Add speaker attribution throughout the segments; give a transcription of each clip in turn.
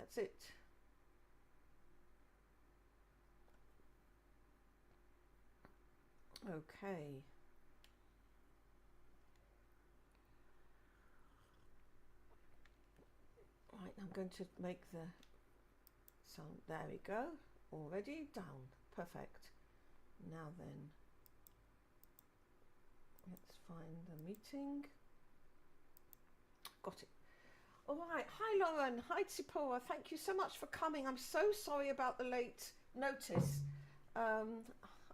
Speaker 1: That's it. Okay. Right, I'm going to make the sound. There we go. Already down. Perfect. Now then, let's find the meeting. Got it. All right. Hi, Lauren. Hi, Tzipora. Thank you so much for coming. I'm so sorry about the late notice. I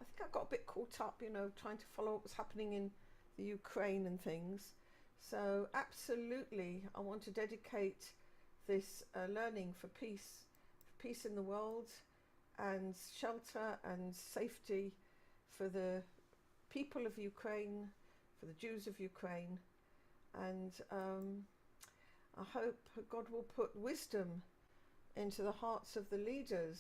Speaker 1: think I got a bit caught up, trying to follow what was happening in the Ukraine and things. So absolutely, I want to dedicate this learning for peace in the world and shelter and safety for the people of Ukraine, for the Jews of Ukraine. And I hope God will put wisdom into the hearts of the leaders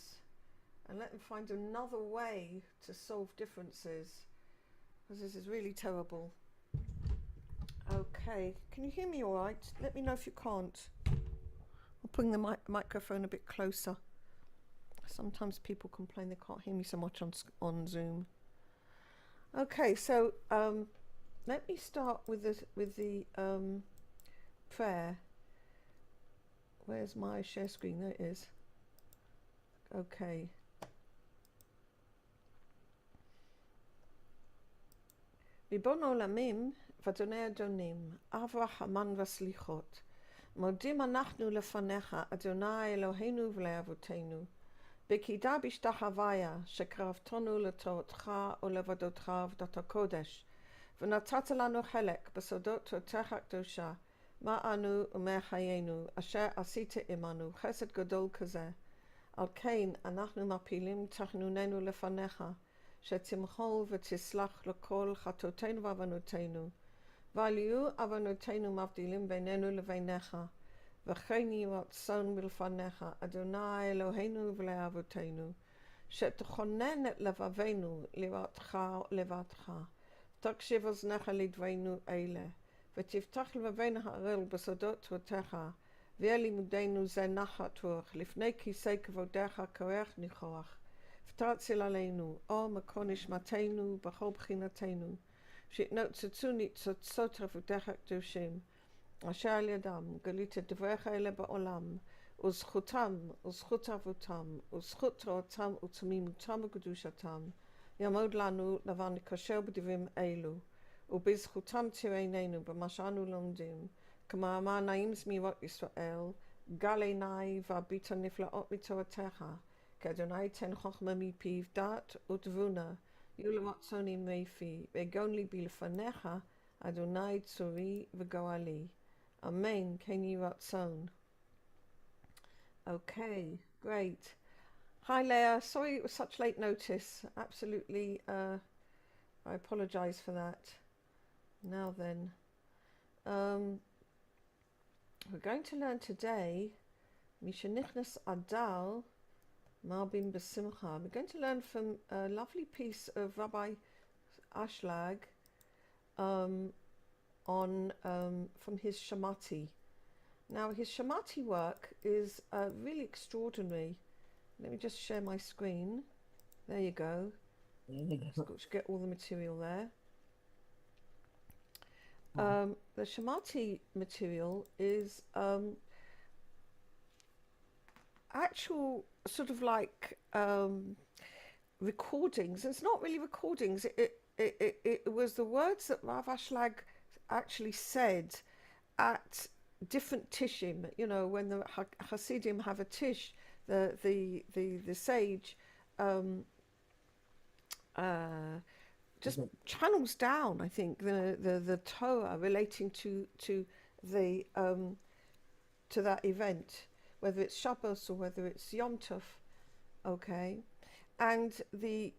Speaker 1: and let them find another way to solve differences, because this is really terrible. Okay, can you hear me all right? Let me know if you can't. I'll bring the microphone a bit closer. Sometimes people complain they can't hear me so much on Zoom. Okay, so let me start with the prayer. Where's my share screen? There it is. Okay. ריבון העולמים ואדוני אדונים, אב רחמן וסליחות, מודים אנחנו לפניך, אדוני אלוהינו ולאבותינו, בקידה בהשתחוויה שקרבתנו לתורתך ולעבודתך עבודת הקודש, ונתת לנו חלק בסודות תורתך הקדושה, מה אנו ומה חיינו, אשר עשית עמנו, חסד גדול כזה. על כן אנחנו מפילים תחנוננו לפניך, שתמחול ותסלח לכל חטאותינו ועוונותינו, ואל יהיו עוונותינו מבדילים בינינו לביניך, וכן יהי רצון מלפניך, אדוני אלוהינו ולאבותינו, שתכונן את לבבינו לראותך ולבדך, תקשיב אוזניך לדברינו אלה, ותפתח לבבינו הערל בסודות תורתך, ויהיה לימודנו זה נחת רוח, לפני כיסא כבודך כרך ניחוח. ותרציל עלינו, אור מקור נשמתנו בכל בחינתנו, שיתנוצצו ניצוצות עבודך הקדושים, אשר על ידם גלית את דבריך אלה בעולם, וזכותם וזכות אבותם, וזכות תורתם ותמימותם וקדושתם, יעמוד לנו דבר נקשר בדברים אלו, ובזכותם תראיננו במה שאנו לומדים, כמאמר נעים זמירות ישראל, גל עיני והביט הנפלאות מתורתך, כי אדוני תן חוכמה מפיו דעת ותבונה, יהיו לרצון ימי פי, ויגון ליבי לפניך, אדוני צורי וגואלי. Amen. Can you rtzon? Okay, great. Hi Leah, sorry it was such late notice. Absolutely, I apologize for that. Now then, we're going to learn today Mishenichnas Adar Marbim Besimcha. We're going to learn from a lovely piece of Rabbi Ashlag on from his Shamati. Now his Shamati work is really extraordinary. Let me just share my screen. There you go. Let's get all the material there. The Shamati material is actual sort of like recordings. It's not really recordings. It was the words that Rav Ashlag actually said at different tishim. You know, when the Hasidim have a tish, the sage just channels down, I think, the Torah relating to the to that event, whether it's Shabbos or whether it's Yom Tov, okay, and the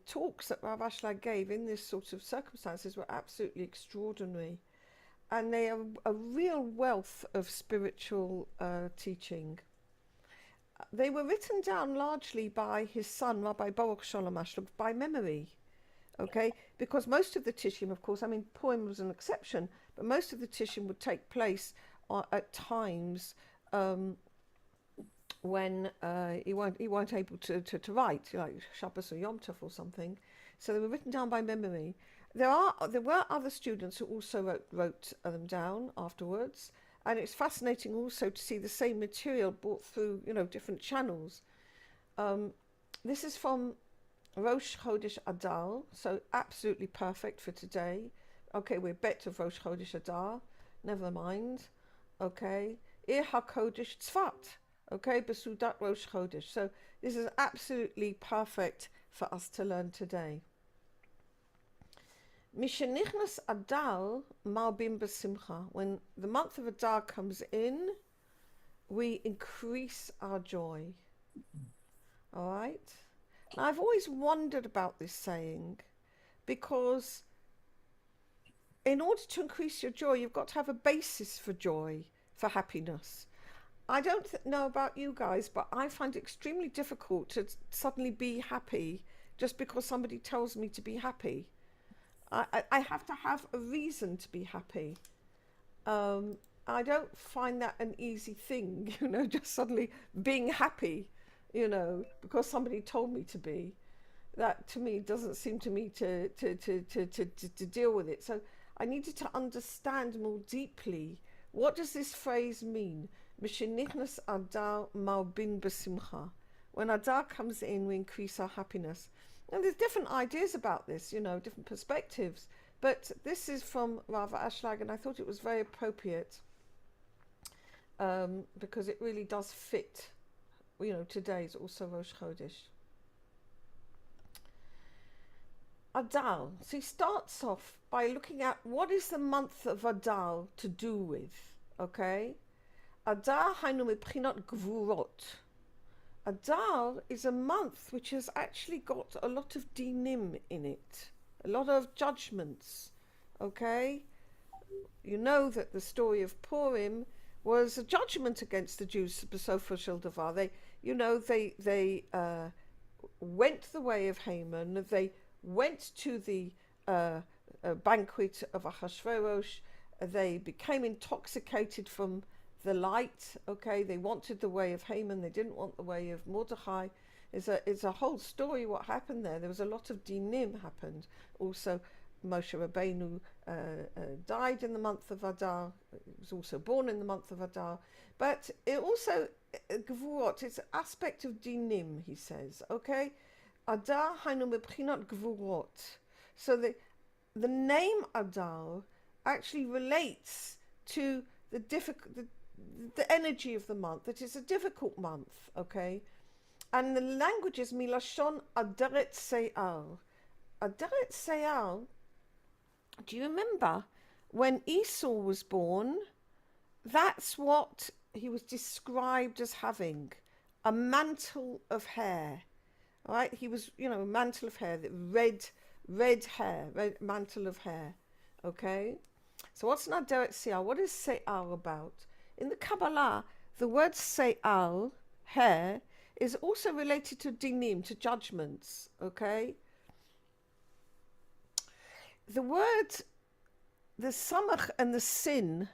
Speaker 1: talks that Rav Ashlag gave in this sort of circumstances were absolutely extraordinary, and they are a real wealth of spiritual teaching. They were written down largely by his son, Rabbi Baruch Shalom Ashlag, by memory, okay? Because most of the Tishim, of course, I mean, Purim was an exception, but most of the Tishim would take place at times when he weren't able to write, like Shabbos or Yom Tov or something. So they were written down by memory. There were other students who also wrote them down afterwards, and it's fascinating also to see the same material brought through, different channels. This is from Rosh Chodesh Adar, so absolutely perfect for today. Okay, we're bet of Rosh Chodesh Adar, never mind. Okay, Ir HaKodesh Tzfat. Okay, Besudat Rosh Chodesh. So this is absolutely perfect for us to learn today. Mishenichnas Adar Marbim B'Simcha. When the month of Adar comes in, we increase our joy. All right? Now, I've always wondered about this saying, because in order to increase your joy, you've got to have a basis for joy, for happiness. I don't know about you guys, but I find it extremely difficult to suddenly be happy just because somebody tells me to be happy. I have to have a reason to be happy. I don't find that an easy thing, just suddenly being happy, because somebody told me to be. That to me doesn't seem to me to deal with it. So I needed to understand more deeply, what does this phrase mean? Mishenichnas Adar Marbin B'Simcha. When Adar comes in, we increase our happiness. And there's different ideas about this, different perspectives. But this is from Rabbi Ashlag, and I thought it was very appropriate because it really does fit. Today is also Rosh Chodesh. Adar. So he starts off by looking at what is the month of Adar to do with, okay? Adar hainu mebchinat gvurot. Adar is a month which has actually got a lot of dinim in it, a lot of judgments, okay? You know that the story of Purim was a judgment against the Jews, B'Sofo Shel Davar. They went the way of Haman. They went to the banquet of Ahasuerus. They became intoxicated from the light. Okay, they wanted the way of Haman. They didn't want the way of Mordechai. It's a whole story what happened there. There was a lot of dinim happened. Also, Moshe Rabbeinu died in the month of Adar. He was also born in the month of Adar. But it also, Gvurot, it's an aspect of dinim, he says. Okay, Adar hainu mebchinat gvurot. So the name Adar actually relates to the energy of the month, that it's a difficult month, okay? And the language is milashon adaret seyar. Adaret seyar, do you remember when Esau was born? That's what he was described as having, a mantle of hair, right? He was, a mantle of hair, red hair, red mantle of hair, okay? So what's an Aderet Seyar? What is Seyar about? In the Kabbalah, the word Seyar, hair, is also related to dinim, to judgments, okay? The word, the samach and the sin,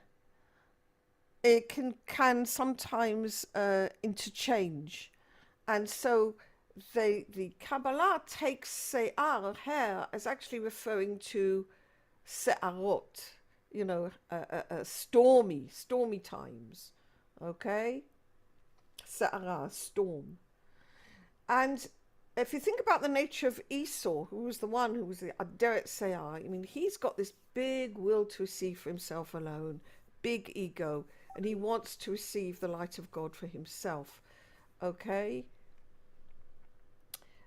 Speaker 1: it can sometimes interchange. And so the Kabbalah takes Seyar, hair, as actually referring to Se'arot, stormy times, okay? Se'ara, storm. And if you think about the nature of Esau, who was the one who was the Aderet Seyar, he's got this big will to receive for himself alone, big ego, and he wants to receive the light of God for himself, okay?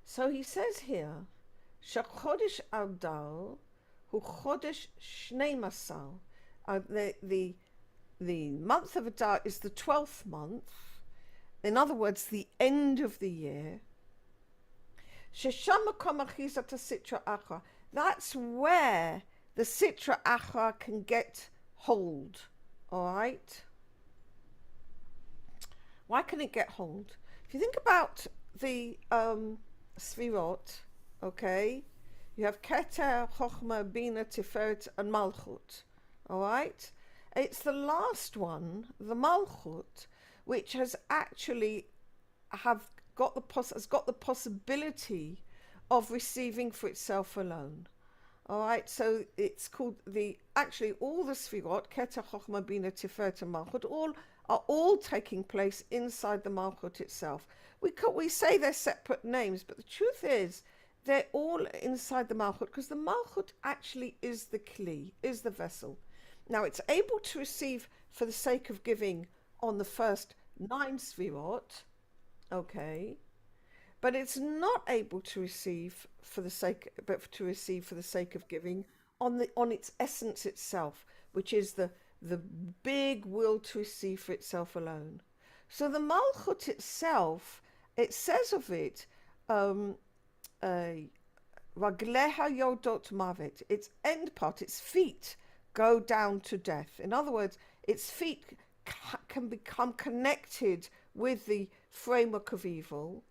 Speaker 1: So he says here, Chodesh Adar hu Chodesh Shnei Masar. The month of Adar is the 12th month. In other words, the end of the year. Shesham makom achizat sitra achra. That's where the sitra achra can get hold. All right. Why can it get hold? If you think about the Sfirot, okay, you have Keter, Chochmah, Bina, Tiferet, and Malchut. All right, it's the last one, the Malchut, which has actually has got the possibility of receiving for itself alone. All right, so it's called all the Sfirot, Keter, Chochmah, Bina, Tiferet, and Malchut, are all taking place inside the Malchut itself. We say they're separate names, but the truth is they're all inside the Malchut, because the Malchut actually is the Kli, is the vessel. Now, it's able to receive for the sake of giving on the first 9 Sfirot, okay, but it's not able to receive for the sake of giving on its essence itself, which is the big will to receive for itself alone. So the Malchut itself, it says of it, Ragleha Yodot Mavet, its end part, its feet go down to death. In other words, its feet can become connected with the framework of evil.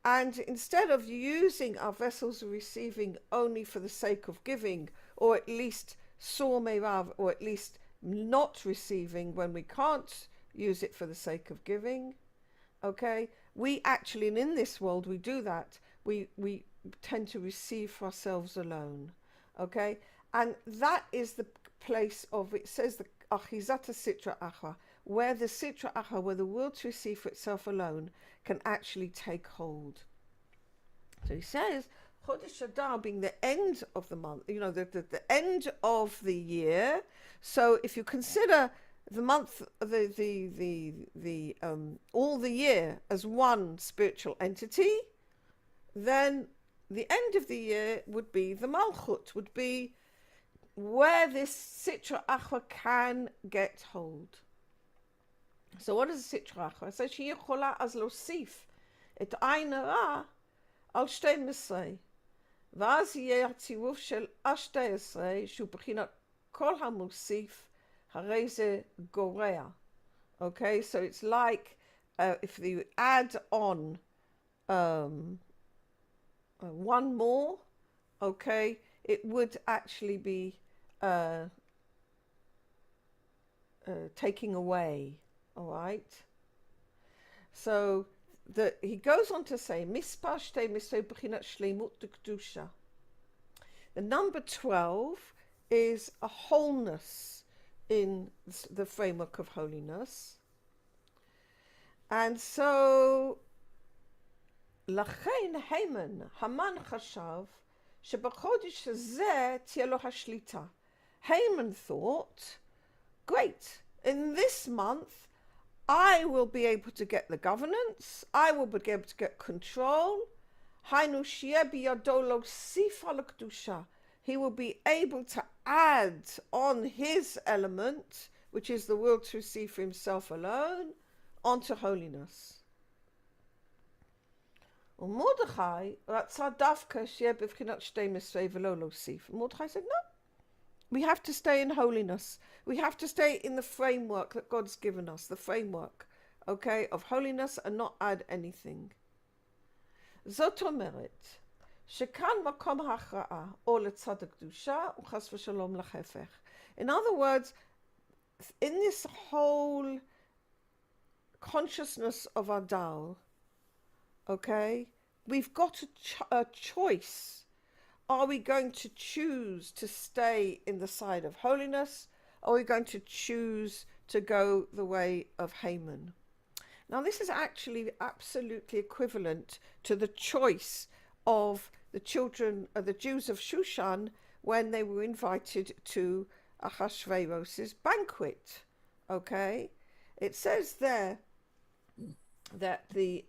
Speaker 1: And instead of using our vessels of receiving only for the sake of giving, or at least Sur Meirav, or at least not receiving when we can't use it for the sake of giving, okay, we actually, and in this world we do that, we tend to receive for ourselves alone, okay, and that is the place of, it says, the Achizata Sitra Acha, where the Sitra Acha, where the will to receive for itself alone can actually take hold. So he says, Chodesh Adar being the end of the month, the end of the year. So if you consider the month, all the year as one spiritual entity, then the end of the year would be the Malchut, would be where this Sitra Achra can get hold. So what is a Sitra Achra? It says שהיא יכולה אז להוסיף את עין הרע על 12, ואז יהיה הצירוף של 12 שהוא בחינת כל המוסיף, הרי זה גורע. Okay, so it's like if you add on one more, okay, it would actually be taking away. All right. So he goes on to say, Mispar shtei misvei b'chinat shleimut d'kedusha. The number 12 is a wholeness in the framework of holiness. And so, לכן Haman חשב שבחודש הזה תהיה לו השליטה. Haman thought, great, in this month I will be able to get the governance, I will be able to get control. היינו שיהיה בידו להוסיף על הקדושה. He will be able to add on his element, which is the will to receive for himself alone, onto holiness. ומרדכי רצה דווקא שיהיה בבחינת 12 ולא להוסיף. Mordechai said, no, we have to stay in holiness. We have to stay in the framework that God's given us, the framework, okay, of holiness, and not add anything. זאת אומרת, שכאן מקום ההכרעה, או לצד הקדושה, וחס ושלום להפך. In other words, in this whole consciousness of Adar, okay, we've got a choice. Are we going to choose to stay in the side of holiness, or are we going to choose to go the way of Haman? Now, this is actually absolutely equivalent to the choice of the Jews of Shushan, when they were invited to Ahasuerus' banquet. Okay? It says there that the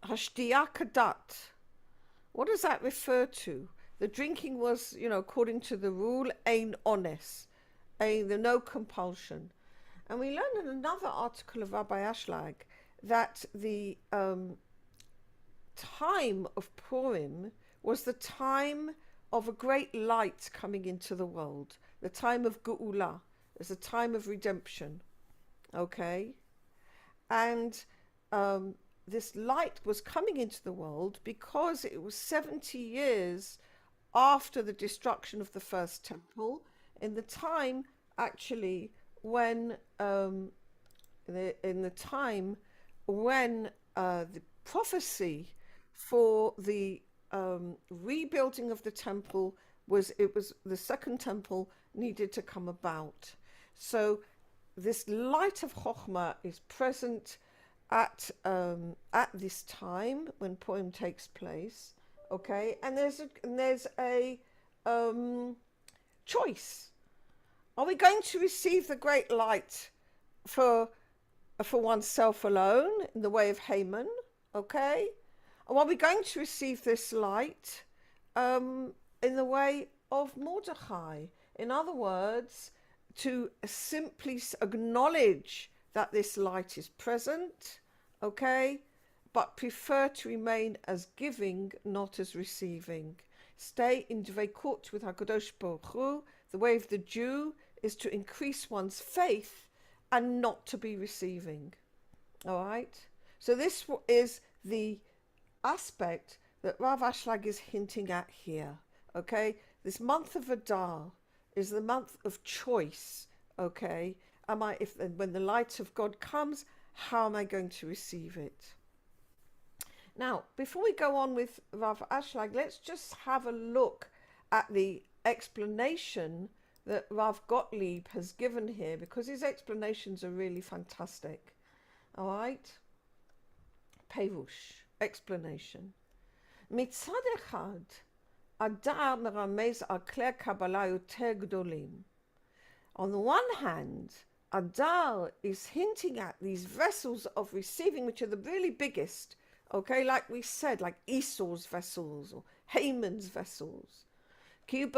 Speaker 1: Hashtiya Kadat, what does that refer to? The drinking was, according to the rule, ein ones, the no compulsion. And we learned in another article of Rabbi Ashlag that the time of Purim was the time of a great light coming into the world, the time of Geula, it's a time of redemption, okay? And this light was coming into the world because it was 70 years after the destruction of the first temple, in the time actually when in the time when the prophecy for the rebuilding of the temple was the second temple needed to come about. So this light of Chokhmah is present at this time when Purim takes place, okay? And there's a choice. Are we going to receive the great light for oneself alone in the way of Haman, okay? Or are we going to receive this light in the way of Mordechai? In other words, to simply acknowledge that this light is present, okay, but prefer to remain as giving, not as receiving. Stay in dveikut with HaKadosh Baruch Hu. The way of the Jew is to increase one's faith and not to be receiving. All right? So this is the aspect that Rav Ashlag is hinting at here. Okay? This month of Adar is the month of choice. Okay? When the light of God comes, how am I going to receive it? Now, before we go on with Rav Ashlag, let's just have a look at the explanation that Rav Gottlieb has given here, because his explanations are really fantastic. All right? Perush, explanation. Mitzad echad, Adar meramez al klei Kabbalah yoter gdolim. On the one hand, Adar is hinting at these vessels of receiving, which are the really biggest, okay, like we said, like Esau's vessels or Haman's vessels. And you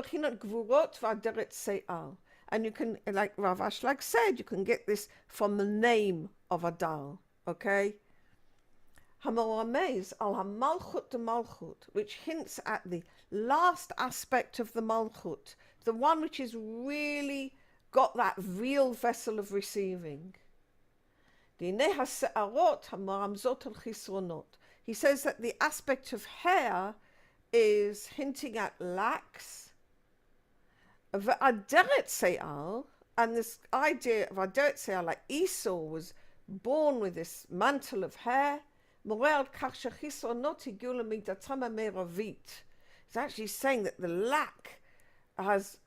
Speaker 1: can, like Rav Ashlag said, you can get this from the name of Adar, okay? Hamoramez al hamalchut de malchut, which hints at the last aspect of the malchut, the one which is really got that real vessel of receiving. He says that the aspect of hair is hinting at lacks. And this idea of Aderet Se'al, like Esau was born with this mantle of hair, it's actually saying that the lack has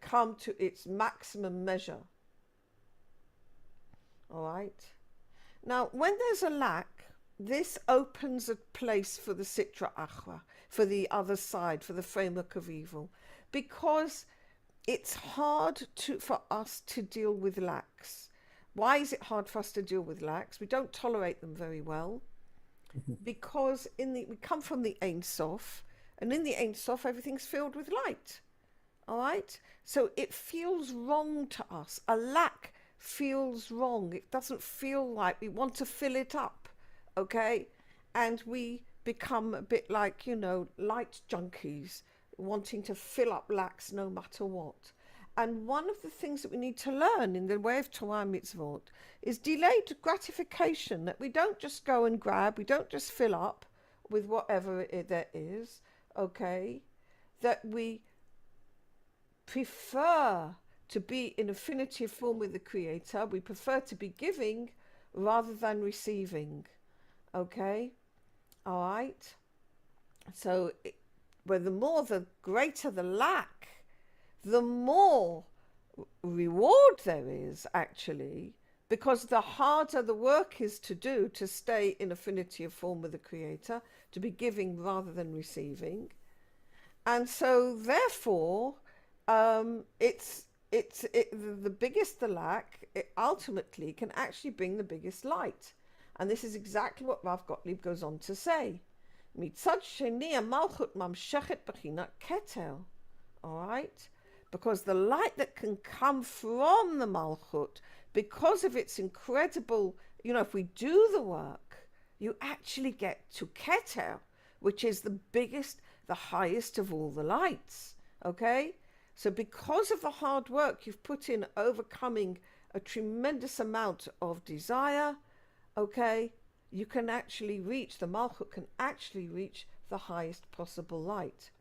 Speaker 1: come to its maximum measure. All right. Now, when there's a lack, this opens a place for the Sitra Achra, for the other side, for the framework of evil, because it's hard for us to deal with lacks. Why is it hard for us to deal with lacks? We don't tolerate them very well, because we come from the Ein Sof, and in the Ein Sof everything's filled with light. All right? So it feels wrong to us. A lack feels wrong. It doesn't feel like we want to fill it up, okay? And we become a bit like, light junkies, wanting to fill up lacks no matter what. And one of the things that we need to learn in the way of Torah mitzvot is delayed gratification, that we don't just go and grab, we don't just fill up with whatever there is, okay? That we prefer to be in affinity of form with the Creator. We prefer to be giving rather than receiving, okay? All right? So the greater the lack, the more reward there is, actually, because the harder the work is to do to stay in affinity of form with the Creator, to be giving rather than receiving. And so, therefore, the biggest the lack, it ultimately can actually bring the biggest light. And this is exactly what Rav Gottlieb goes on to say. Mitzad sheni malchut mamshechet b'chinat keter. All right? Because the light that can come from the malchut, because of its incredible, if we do the work, you actually get to keter, which is the biggest, the highest of all the lights. Okay? So because of the hard work you've put in overcoming a tremendous amount of desire, okay, you can actually reach, the Malchut can actually reach the highest possible light.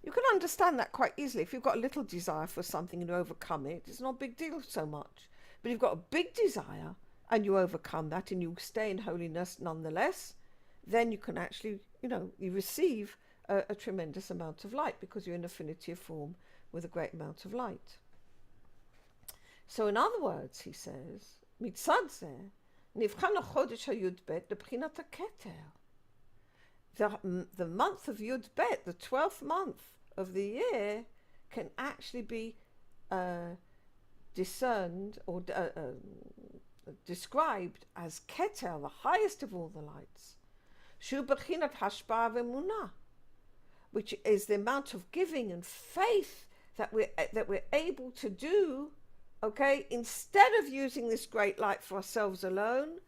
Speaker 1: You can understand that quite easily. If you've got a little desire for something and you overcome it, it's not a big deal so much. But you've got a big desire and you overcome that and you stay in holiness nonetheless, then you can actually, you receive a tremendous amount of light because you're in affinity of form with a great amount of light. So in other words, he says, מצד זה, נבחן החודש הי"ב לבחינת הכתר. The month of Yud Bet, the 12th month of the year, can actually be discerned or described as Keter, the highest of all the lights. Shu b'chinat hashpa'ah v'emunah, which is the amount of giving and faith that we're able to do, okay? Instead of using this great light for ourselves alone,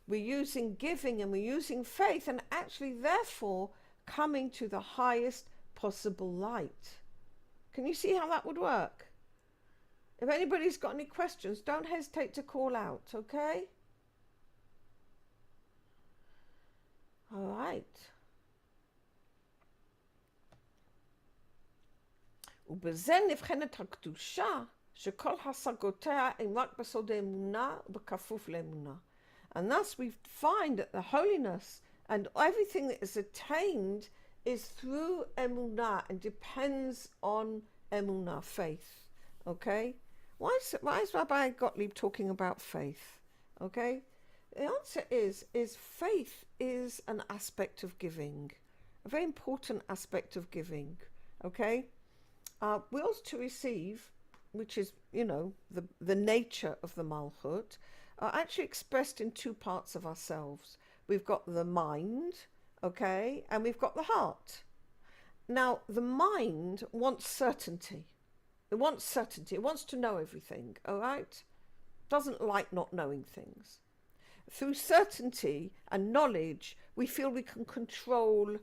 Speaker 1: we're using giving and we're using faith and actually therefore coming to the highest possible light. Can you see how that would work? If anybody's got any questions, don't hesitate to call out, okay? All right. ובזה נבחנת הקדושה שכל השגותיה הם רק בסוד האמונה ובכפוף לאמונה. And thus we find that the holiness and everything that is attained is through emunah and depends on emunah, faith. Okay? Why is Rabbi Gottlieb talking about faith? Okay? The answer is faith is an aspect of giving, a very important aspect of giving. Okay? Wills to receive, which is, the nature of the Malchut, are actually expressed in two parts of ourselves. We've got the mind, okay, and we've got the heart. Now, the mind wants certainty. It wants certainty. It wants to know everything, all right? Doesn't like not knowing things. Through certainty and knowledge, we feel we can control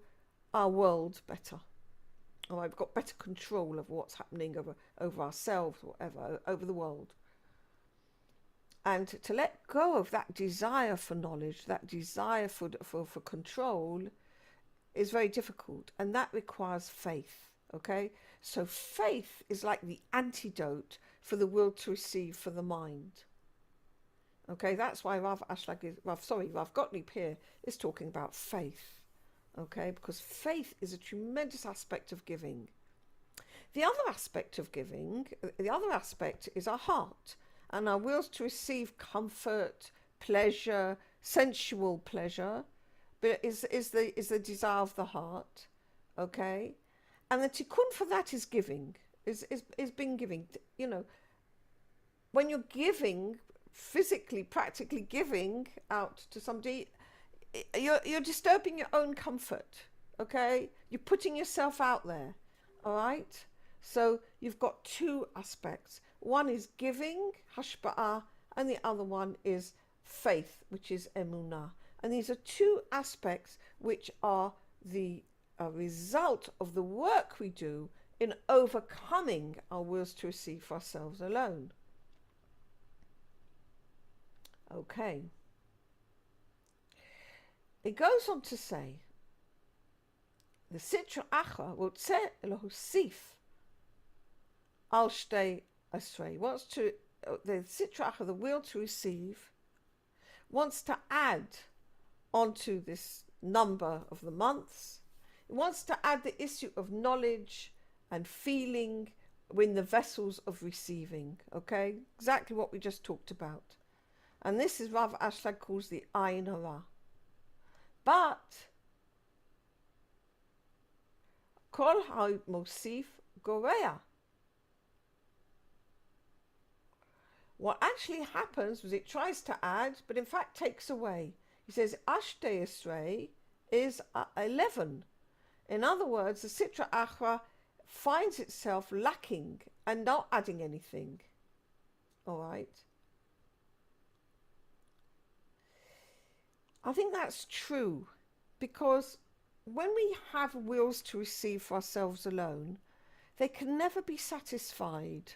Speaker 1: our world better. Or I've got better control of what's happening over ourselves, whatever, over the world. And to let go of that desire for knowledge, that desire for control, is very difficult. And that requires faith, okay? So faith is like the antidote for the will to receive for the mind. Okay, that's why Rav Gottlieb here is talking about faith. Okay, because faith is a tremendous aspect of giving. The other aspect of giving, is our heart and our wills to receive comfort, pleasure, sensual pleasure, but is the desire of the heart. Okay, and the tikkun for that is giving, is being giving. When you're giving, physically, practically giving out to somebody, you're disturbing your own comfort, okay? You're putting yourself out there, all right? So you've got two aspects. One is giving, hashpa'ah, and the other one is faith, which is emunah. And these are two aspects which are the result of the work we do in overcoming our wills to receive for ourselves alone. Okay. It goes on to say, the Sitra Achra רוצה להוסיף al shtei asrei, wants to, the Sitra Achra, the will to receive, wants to add onto this number of the months. It wants to add the issue of knowledge and feeling in the vessels of receiving, okay? Exactly what we just talked about. And this is Rabbi Ashlag calls the Ayin Hara. But Kol HaMosif Gorea. What actually happens was it tries to add, but in fact takes away. He says Ashtei Esrei is 11. In other words, the Sitra Achra finds itself lacking and not adding anything. All right. I think that's true, because when we have wills to receive for ourselves alone, they can never be satisfied.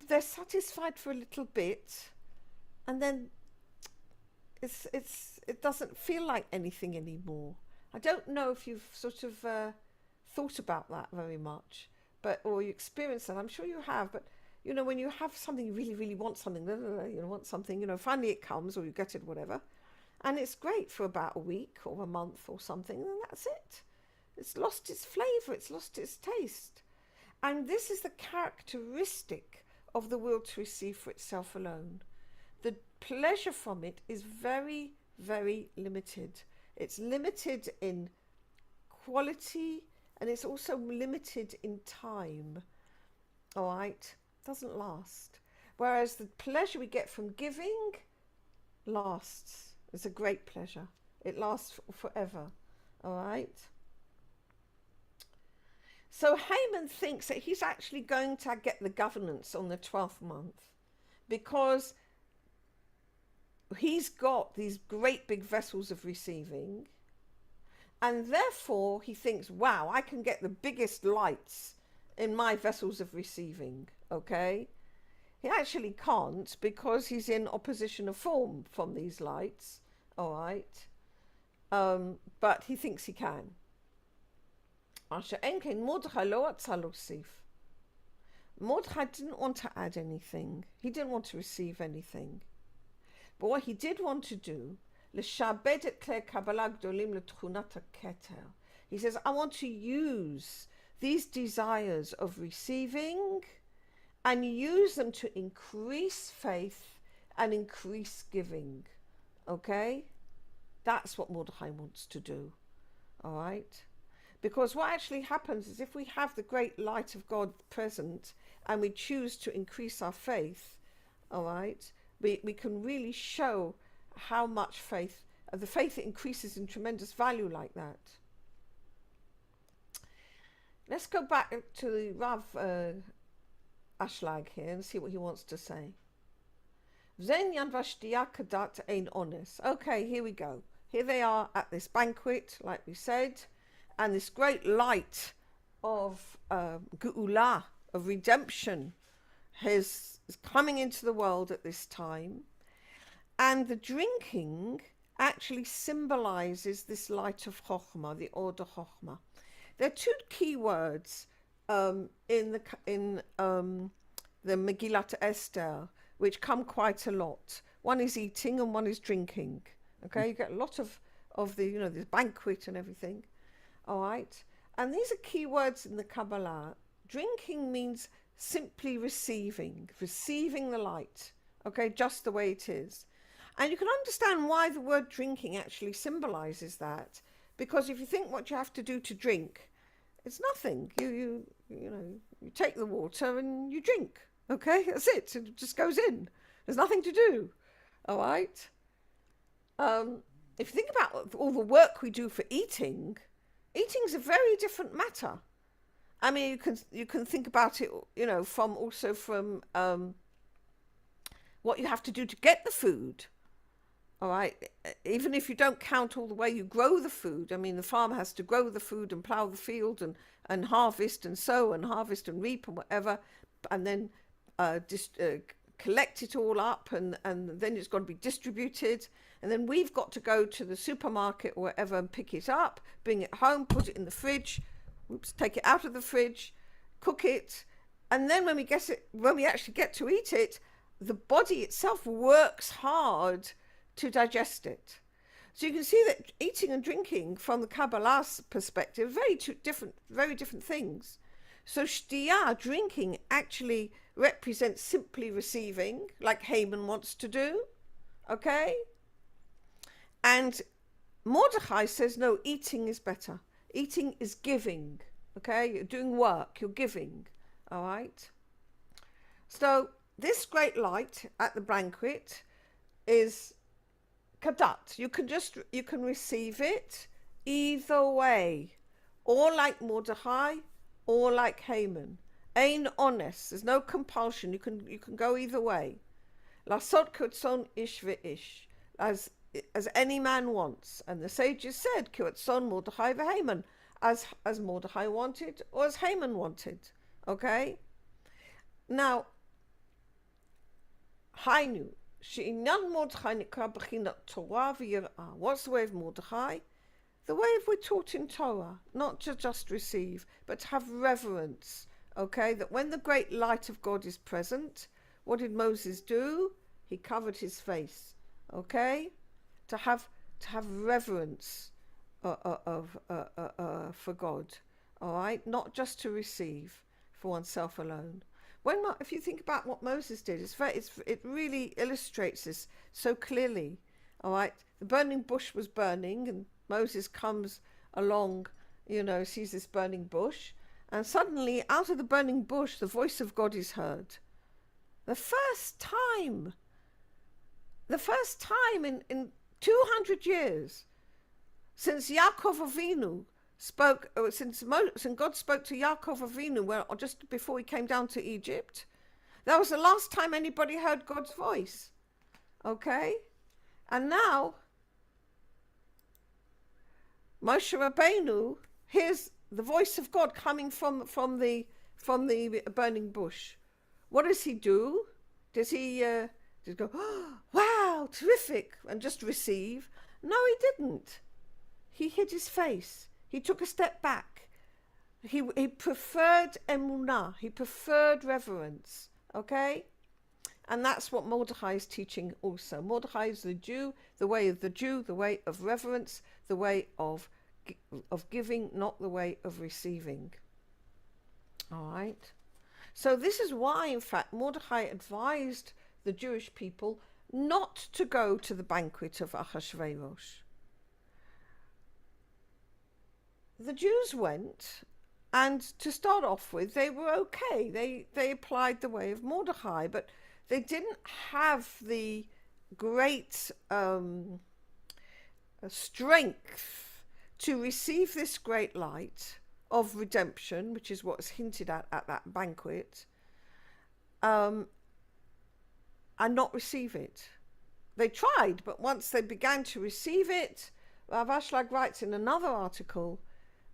Speaker 1: They're satisfied for a little bit, and then it doesn't feel like anything anymore. I don't know if you've sort of thought about that very much, or you experienced that. I'm sure you have, but you know, when you have something, you really, really want something, want something, finally it comes or you get it, whatever. And it's great for about a week or a month or something, and that's it. It's lost its flavor, it's lost its taste. And this is the characteristic of the will to receive for itself alone. The pleasure from it is very, very limited. It's limited in quality, and it's also limited in time. All right? Doesn't last. Whereas the pleasure we get from giving lasts. It's a great pleasure. It lasts forever. All right? So Haman thinks that he's actually going to get the governance on the 12th month because he's got these great big vessels of receiving, and therefore he thinks, wow, I can get the biggest lights in my vessels of receiving, okay? He actually can't because he's in opposition of form from these lights, all right? But he thinks he can. Mordechai didn't want to add anything. He didn't want to receive anything. But what he did want to do, he says, I want to use these desires of receiving and use them to increase faith and increase giving. Okay? That's what Mordechai wants to do. All right? Because what actually happens is if we have the great light of God present and we choose to increase our faith, all right, we can really show how much faith, the faith increases in tremendous value like that. Let's go back to the Rav Ashlag here and see what he wants to say. Okay, here we go. Here they are at this banquet, like we said, and this great light of Geula, of redemption, is coming into the world at this time. And the drinking actually symbolizes this light of Chokhmah, the order Chokhmah. There are two key words in the Megillat Esther, which come quite a lot. One is eating and one is drinking. Okay, you get a lot of the, this banquet and everything. All right, and these are key words in the Kabbalah. Drinking means simply receiving the light. Okay, just the way it is. And you can understand why the word drinking actually symbolizes that, because if you think what you have to do to drink, it's nothing. You take the water and you drink. Okay, that's it. It just goes in. There's nothing to do. All right. If you think about all the work we do for eating is a very different matter. I mean, you can think about it, from what you have to do to get the food. All right, even if you don't count all the way you grow the food. I mean, the farmer has to grow the food and plough the field and harvest and sow and harvest and reap and whatever, and then collect it all up, and then it's got to be distributed. And then we've got to go to the supermarket or whatever and pick it up, bring it home, put it in the fridge, take it out of the fridge, cook it. And then when we actually get to eat it, the body itself works hard to digest it. So you can see that eating and drinking from the Kabbalah's perspective, very different things. So shtiyah, drinking, actually represents simply receiving, like Haman wants to do. Okay? And Mordechai says, no, eating is better. Eating is giving. Okay? You're doing work, you're giving. All right? So this great light at the banquet is kadat. You can receive it either way, or like Mordechai, or like Haman. Ein honest. There's no compulsion. You can go either way. Lasot k'otzon ish ve'ish, as any man wants. And the sages said k'otzon Mordechai veHaman, as Mordechai wanted or as Haman wanted. Okay. Now, Hainu. What's the way of Mordechai? The way of we're taught in Torah, not to just receive, but to have reverence okay, that when the great light of God is present, what did Moses do? He covered his face, okay, to have reverence for God, all right, not just to receive for oneself alone. If you think about what Moses did, it really illustrates this so clearly, all right. The burning bush was burning, and Moses comes along, sees this burning bush, and suddenly out of the burning bush, the voice of God is heard. The first time in 200 years since Yaakov Avinu spoke, since God spoke to Yaakov Avinu, just before he came down to Egypt, that was the last time anybody heard God's voice. Okay, and now Moshe Rabbeinu hears the voice of God coming from the burning bush. What does he do? Does he go, oh, wow, terrific, and just receive? No, he didn't. He hid his face. He took a step back. He preferred emunah. He preferred reverence. Okay? And that's what Mordechai is teaching also. Mordechai is the Jew, the way of the Jew, the way of reverence, the way of giving, not the way of receiving. All right? So this is why, in fact, Mordechai advised the Jewish people not to go to the banquet of Achashverosh. The Jews went, and to start off with, they were okay. They applied the way of Mordechai, but they didn't have the great strength to receive this great light of redemption, which is what is hinted at that banquet, and not receive it. They tried, but once they began to receive it, Rabbi Ashlag writes in another article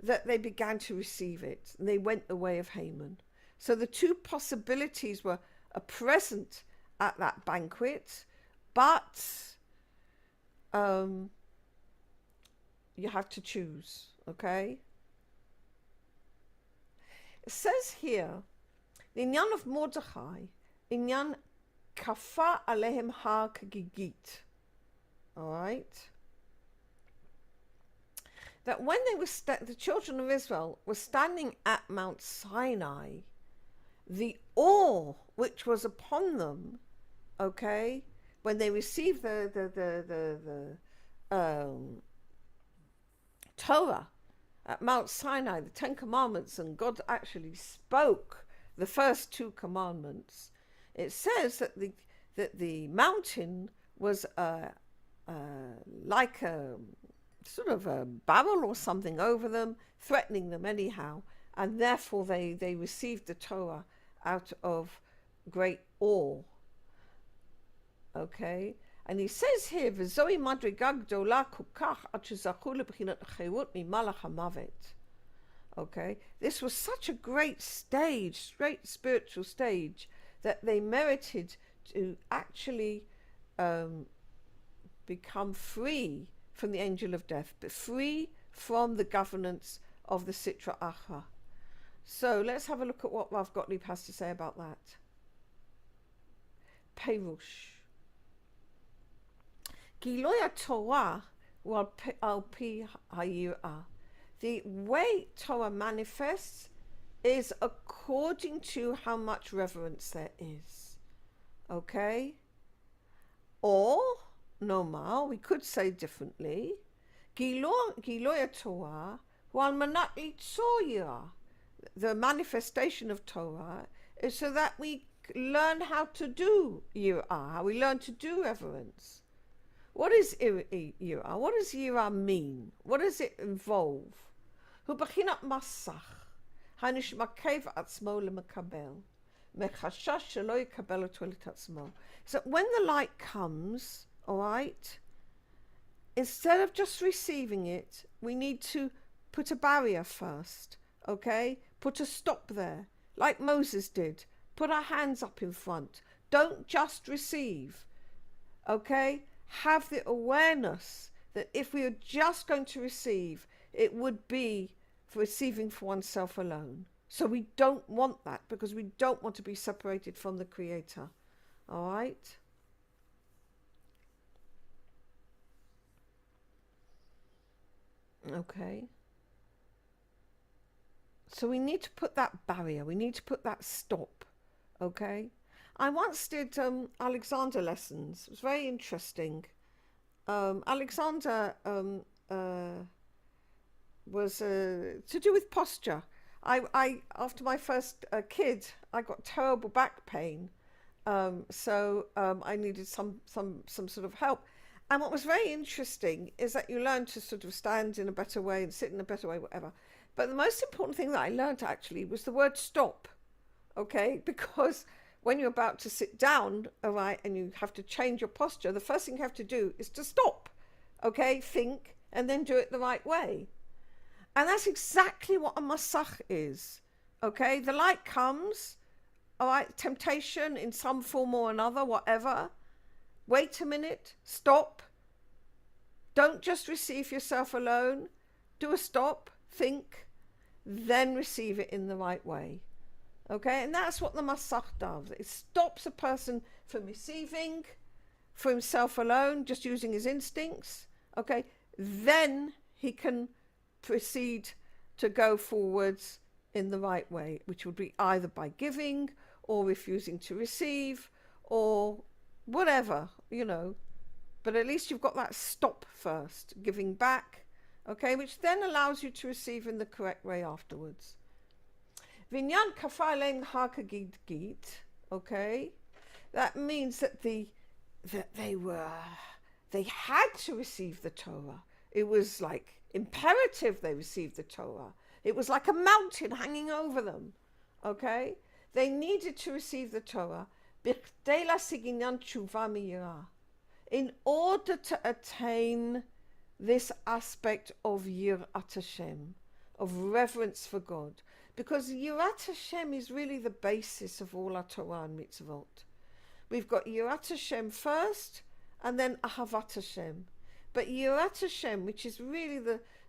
Speaker 1: that they began to receive it, and they went the way of Haman. So the two possibilities were present at that banquet, but you have to choose, okay? It says here, the inyan of Mordechai, inyan kafa alehem har kagigit, all right? That when they were the children of Israel were standing at Mount Sinai, the awe which was upon them, okay, when they received the Torah at Mount Sinai, the 10 Commandments, and God actually spoke the first 2 commandments. It says that the mountain was like a sort of a barrel or something over them, threatening them anyhow, and therefore they received the Torah out of great awe. Okay, and he says here, "V'zoi madriga gdola kukach ad shezachu lebchinat cherut mimalach hamavet." Okay, this was such a great stage, great spiritual stage, that they merited to actually become free from the angel of death, but free from the governance of the Sitra Achra. So let's have a look at what Rav Gottlieb has to say about that. Perush. Giloy Torah al pi hayirah. The way Torah manifests is according to how much reverence there is. Okay? Or, Nomar, we could say differently, Giloy Torah wal manat litzor. The manifestation of Torah is so that we learn how to do yirah, how we learn to do reverence. What is yirah? What does yirah mean? What does it involve? Hu b'chinat masach, hanishmakev atzmo lemekabel, mechashash shelo yekabel oto litatzmo. So when the light comes, all right, instead of just receiving it, we need to put a barrier first, okay? Put a stop there, like Moses did. Put our hands up in front. Don't just receive, okay? Have the awareness that if we are just going to receive, it would be for receiving for oneself alone. So we don't want that, because we don't want to be separated from the Creator. All right? Okay. So we need to put that barrier. We need to put that stop. Okay? I once did Alexander lessons. It was very interesting. Alexander was to do with posture. I after my first kid, I got terrible back pain. So I needed some sort of help. And what was very interesting is that you learn to sort of stand in a better way and sit in a better way, whatever. But the most important thing that I learned actually was the word stop. Okay, because when you're about to sit down, all right, and you have to change your posture, the first thing you have to do is to stop. Okay, think, and then do it the right way. And that's exactly what a masach is. Okay, the light comes, all right, temptation in some form or another, whatever. Wait a minute, stop. Don't just receive yourself alone. Do a stop, think, then receive it in the right way. Okay, and that's what the masach does. It stops a person from receiving for himself alone, just using his instincts. Okay, then he can proceed to go forwards in the right way, which would be either by giving or refusing to receive or whatever, you know. But at least you've got that stop first, giving back, okay, which then allows you to receive in the correct way afterwards. Vinyan kafalein hakagid, okay, that means that they had to receive the Torah. It was like imperative they received the Torah. It was like a mountain hanging over them, okay? They needed to receive the Torah in order to attain this aspect of Yirat Hashem, of reverence for God. Because Yirat Hashem is really the basis of all our Torah and mitzvot. We've got Yirat Hashem first, and then Ahavat Hashem. But Yirat Hashem, which is really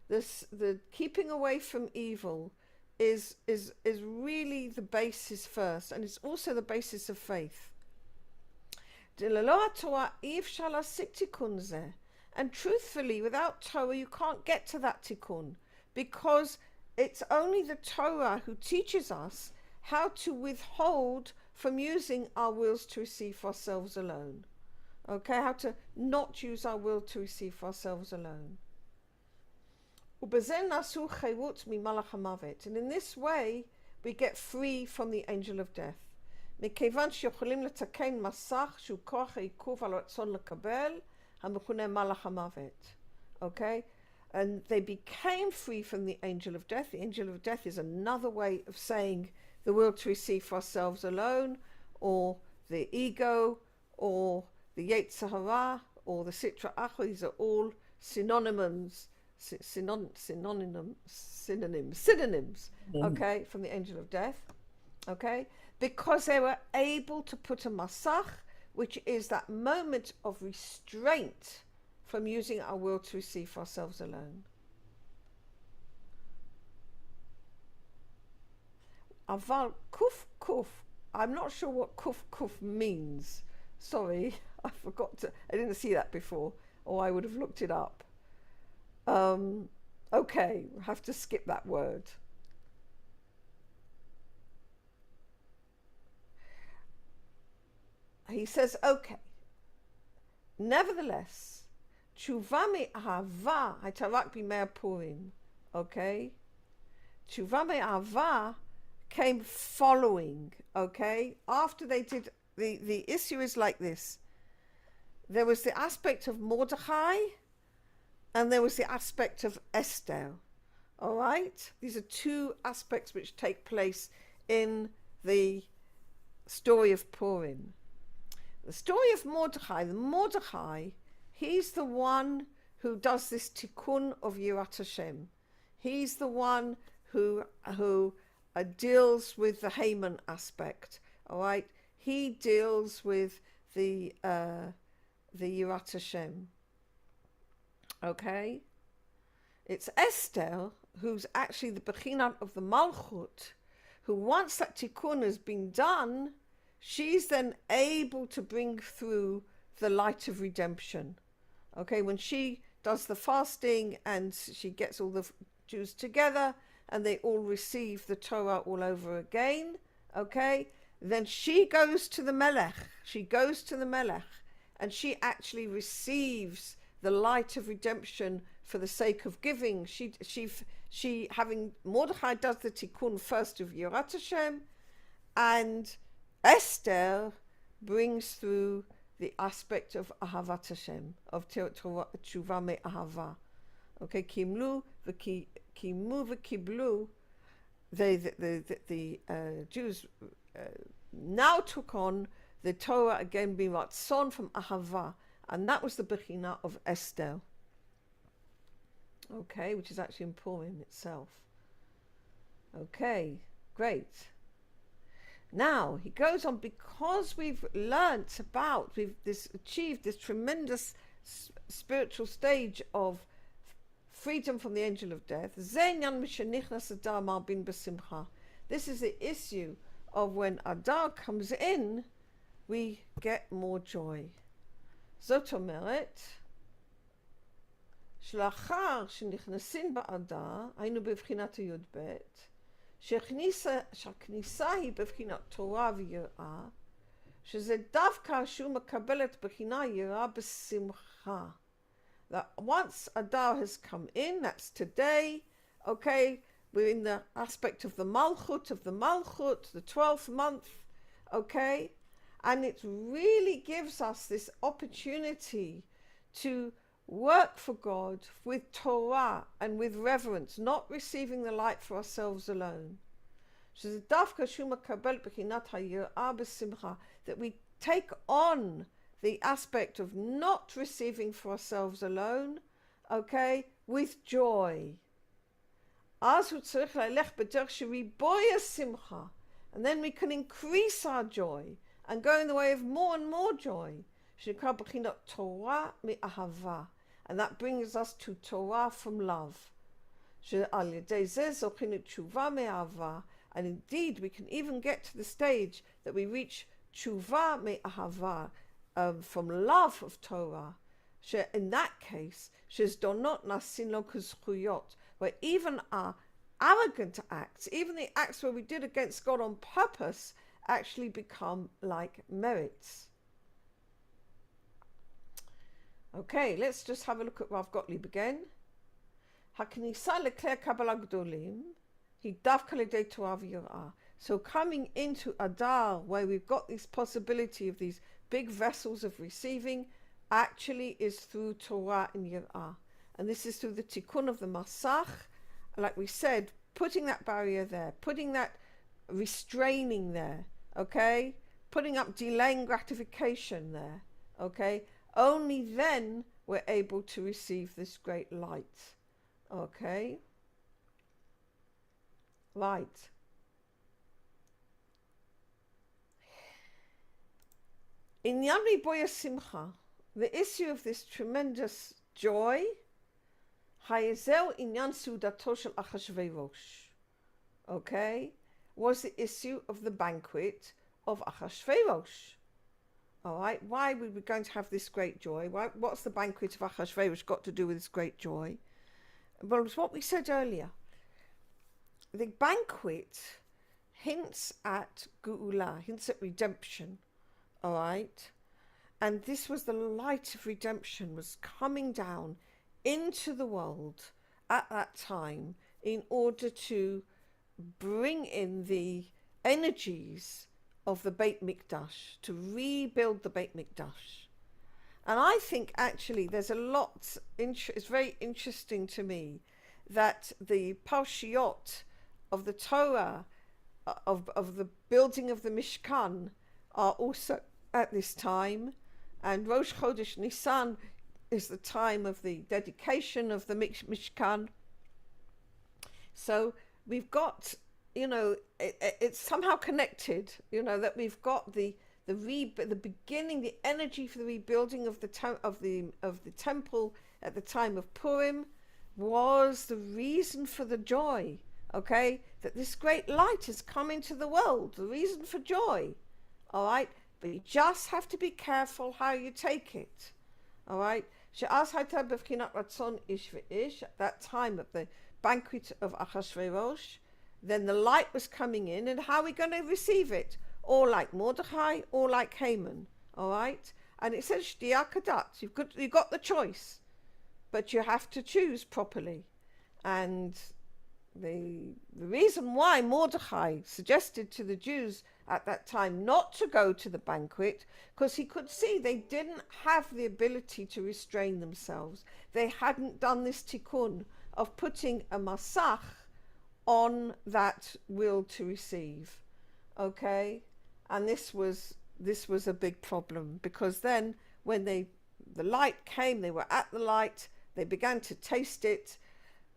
Speaker 1: the keeping away from evil, is really the basis first, and it's also the basis of faith. And truthfully, without Torah, you can't get to that tikkun, because it's only the Torah who teaches us how to withhold from using our wills to receive for ourselves alone. Okay, how to not use our will to receive for ourselves alone. And in this way, we get free from the angel of death. Okay? And they became free from the angel of death. The angel of death is another way of saying the will to receive for ourselves alone, or the ego, or the Yetzer Hara, or the Sitra Achra. These are all synonyms, okay, from the angel of death, okay, because they were able to put a masach, which is that moment of restraint from using our will to receive for ourselves alone. Aval kuf kuf. I'm not sure what kuf kuf means. Sorry, I didn't see that before, or I would have looked it up. Okay, we'll have to skip that word. He says, okay, nevertheless, tshuva me'ahava hayta b'mei Purim, okay? Tshuva me'ahava came following, okay? After they did, the issue is like this. There was the aspect of Mordechai, and there was the aspect of Esther, all right? These are two aspects which take place in the story of Purim. The story of Mordechai, he's the one who does this tikkun of Yirat Hashem. He's the one who deals with the Haman aspect, all right? He deals with the Yirat Hashem. Okay? It's Esther who's actually the Bechinat of the Malchut, who once that tikkun has been done, she's then able to bring through the light of redemption. Okay, when she does the fasting and she gets all the Jews together and they all receive the Torah all over again, okay, then she goes to the Melech. She goes to the Melech and she actually receives the light of redemption for the sake of giving. She having Mordechai does the tikkun first of Yirat Hashem, and Esther brings through the aspect of Ahavat Hashem, of Tshuva me'ahava. Okay, Kimlu v'kiblu, the Jews now took on the Torah again, b'ratzon, from Ahava, and that was the Bechina of Esther. Okay, which is actually in Purim itself. Okay, great. Now he goes on, because we've learnt about, we've achieved this tremendous spiritual stage of freedom from the angel of death. This is the issue of when Adar comes in, we get more joy. Zot omeret, שלאחר שנכנסים באדר, היינו בבחינת הי"ב, שהכניסה היא בבחינת תורה ויראה, שזה דווקא שהוא מקבל את בחינה יראה בשמחה. That once Adar has come in, that's today, okay, we're in the aspect of the Malchut, the 12th month, okay, and it really gives us this opportunity to work for God with Torah and with reverence, not receiving the light for ourselves alone. That we take on the aspect of not receiving for ourselves alone, okay, with joy. And then we can increase our joy and go in the way of more and more joy. And that brings us to Torah from love. And indeed, we can even get to the stage that we reach tshuva me'ahava, from love of Torah. In that case, where even our arrogant acts, even the acts where we did against God on purpose, actually become like merits. Okay, let's just have a look at Rav Gottlieb again. Haknisa lekler Kabbalah gdolim, hi davka l'dei Torah v'yirah. So coming into Adar, where we've got this possibility of these big vessels of receiving, actually is through Torah and Yirah. And this is through the tikkun of the Masach, like we said, putting that barrier there, putting that restraining there, okay? Putting up delaying gratification there, okay? Only then we're able to receive this great light, okay? Right. In Yamri Boya Simcha, the issue of this tremendous joy, Hayezel Inyan Sudato Shel Achashverosh, okay, was the issue of the banquet of Achashverosh. All right, why were we going to have this great joy? What's the banquet of Achashverosh got to do with this great joy? Well, it's what we said earlier. The banquet hints at Geula, hints at redemption. All right, and this was the light of redemption was coming down into the world at that time in order to bring in the energies of the Beit Mikdash, to rebuild the Beit Mikdash. And I think actually there's a lot, it's very interesting to me that the Parshiot of the Torah, of the building of the Mishkan, are also at this time, and Rosh Chodesh Nisan is the time of the dedication of the Mishkan. So we've got, it's somehow connected, that we've got the beginning, the energy for the rebuilding of the temple at the time of Purim was the reason for the joy, okay, that this great light has come into the world, the reason for joy, all right? But you just have to be careful how you take it, all right? At that time of the banquet of Achashverosh, then the light was coming in, and how are we going to receive it? Or like Mordechai, or like Haman, all right? And it says, you've got the choice, but you have to choose properly. And the reason why Mordechai suggested to the Jews at that time not to go to the banquet, because he could see they didn't have the ability to restrain themselves. They hadn't done this tikkun of putting a masach on that will to receive, okay? And this was a big problem, because then when the light came, they were at the light, they began to taste it,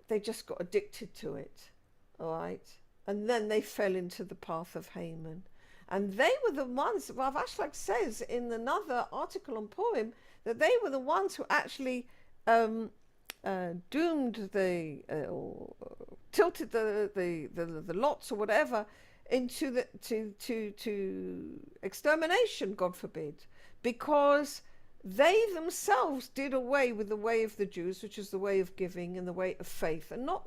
Speaker 1: they just got addicted to it, all right? And then they fell into the path of Haman. And they were the ones, Rav Ashlag says in another article on Purim, that they were the ones who actually doomed or tilted the lots or whatever into to extermination, God forbid, because they themselves did away with the way of the Jews, which is the way of giving and the way of faith, and not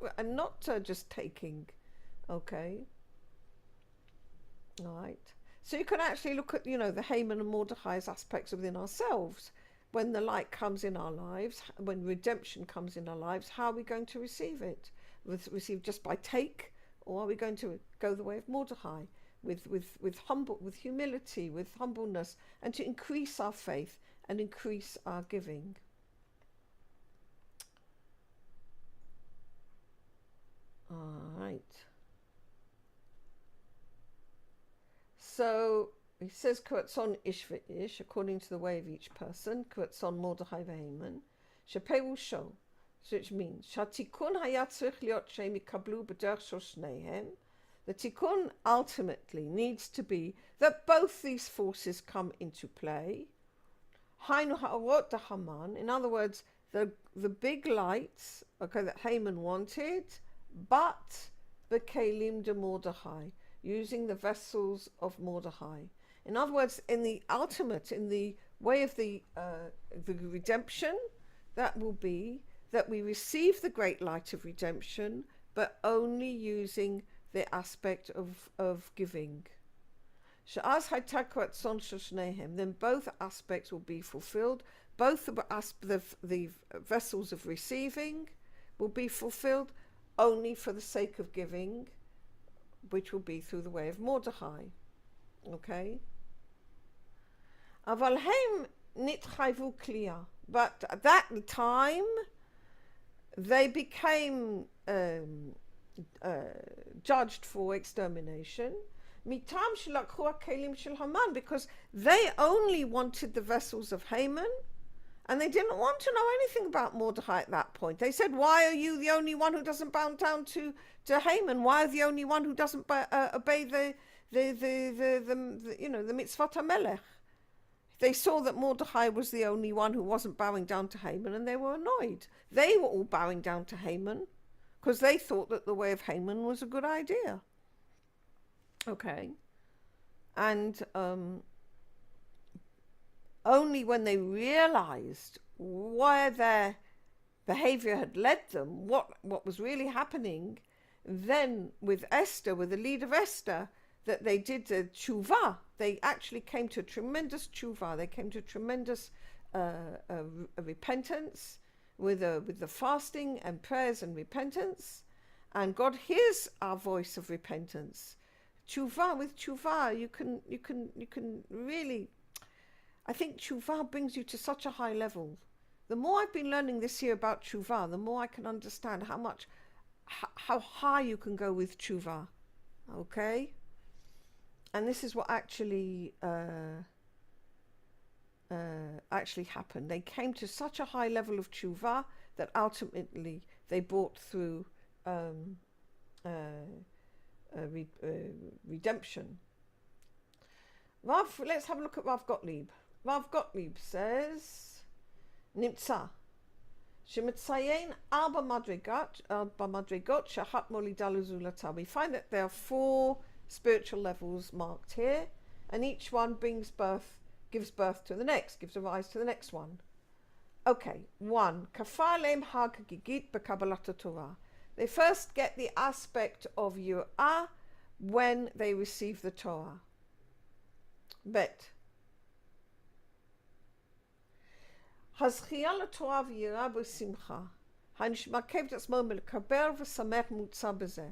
Speaker 1: just taking. Okay, all right. So you can actually look at the Haman and Mordechai's aspects within ourselves. When the light comes in our lives, when redemption comes in our lives, how are we going to receive it? Receive just by take, or are we going to go the way of Mordechai, with humility, with humbleness, and to increase our faith and increase our giving? All right. So he says, "Kuatzon ish ve'ish," according to the way of each person. Kuatzon Mordechai ve'Haman, shepeusho, which means shatikun hayat tzrich liot she'em yikablu b'derech shel shneihem. The tikkun ultimately needs to be that both these forces come into play. Hainu ha'orot da Haman, in other words, the big lights, okay, that Haman wanted, but the kelim de Mordechai, using the vessels of Mordechai. In other words, in the ultimate, in the way of the redemption, that will be that we receive the great light of redemption, but only using the aspect of giving. Then both aspects will be fulfilled. Both the vessels of receiving will be fulfilled only for the sake of giving, which will be through the way of Mordechai. Okay? But at that time, they became judged for extermination, because they only wanted the vessels of Haman, and they didn't want to know anything about Mordechai at that point. They said, "Why are you the only one who doesn't bow down to Haman? Why are you the only one who doesn't obey the mitzvot HaMelech?" They saw that Mordechai was the only one who wasn't bowing down to Haman, and they were annoyed. They were all bowing down to Haman because they thought that the way of Haman was a good idea. Okay. And only when they realized where their behavior had led them, what was really happening, then with Esther, with the lead of Esther, that they did the tshuva. They actually came to a tremendous tshuva. They came to a tremendous repentance with the fasting and prayers and repentance. And God hears our voice of repentance. Tshuva, with tshuva, you can really, I think tshuva brings you to such a high level. The more I've been learning this year about tshuva, the more I can understand how high you can go with tshuva. Okay? And this is what actually happened. They came to such a high level of tshuva that ultimately they brought through redemption. Let's have a look at Rav Gottlieb. Rav Gottlieb says, Nimtza, שמציין ארבע מדרגות שאחת מולידה לזולתה. We find that there are 4 spiritual levels marked here, and each one gives birth to the next, gives a rise to the next one. Okay, 1. כפה עליהם הגגית בקבלת התורה. They first get the aspect of yirah when they receive the Torah. Bet. הזכייה לתורה ויראה בשמחה. הנשמע את עצמו מלקבל ושמח מוצא בזה.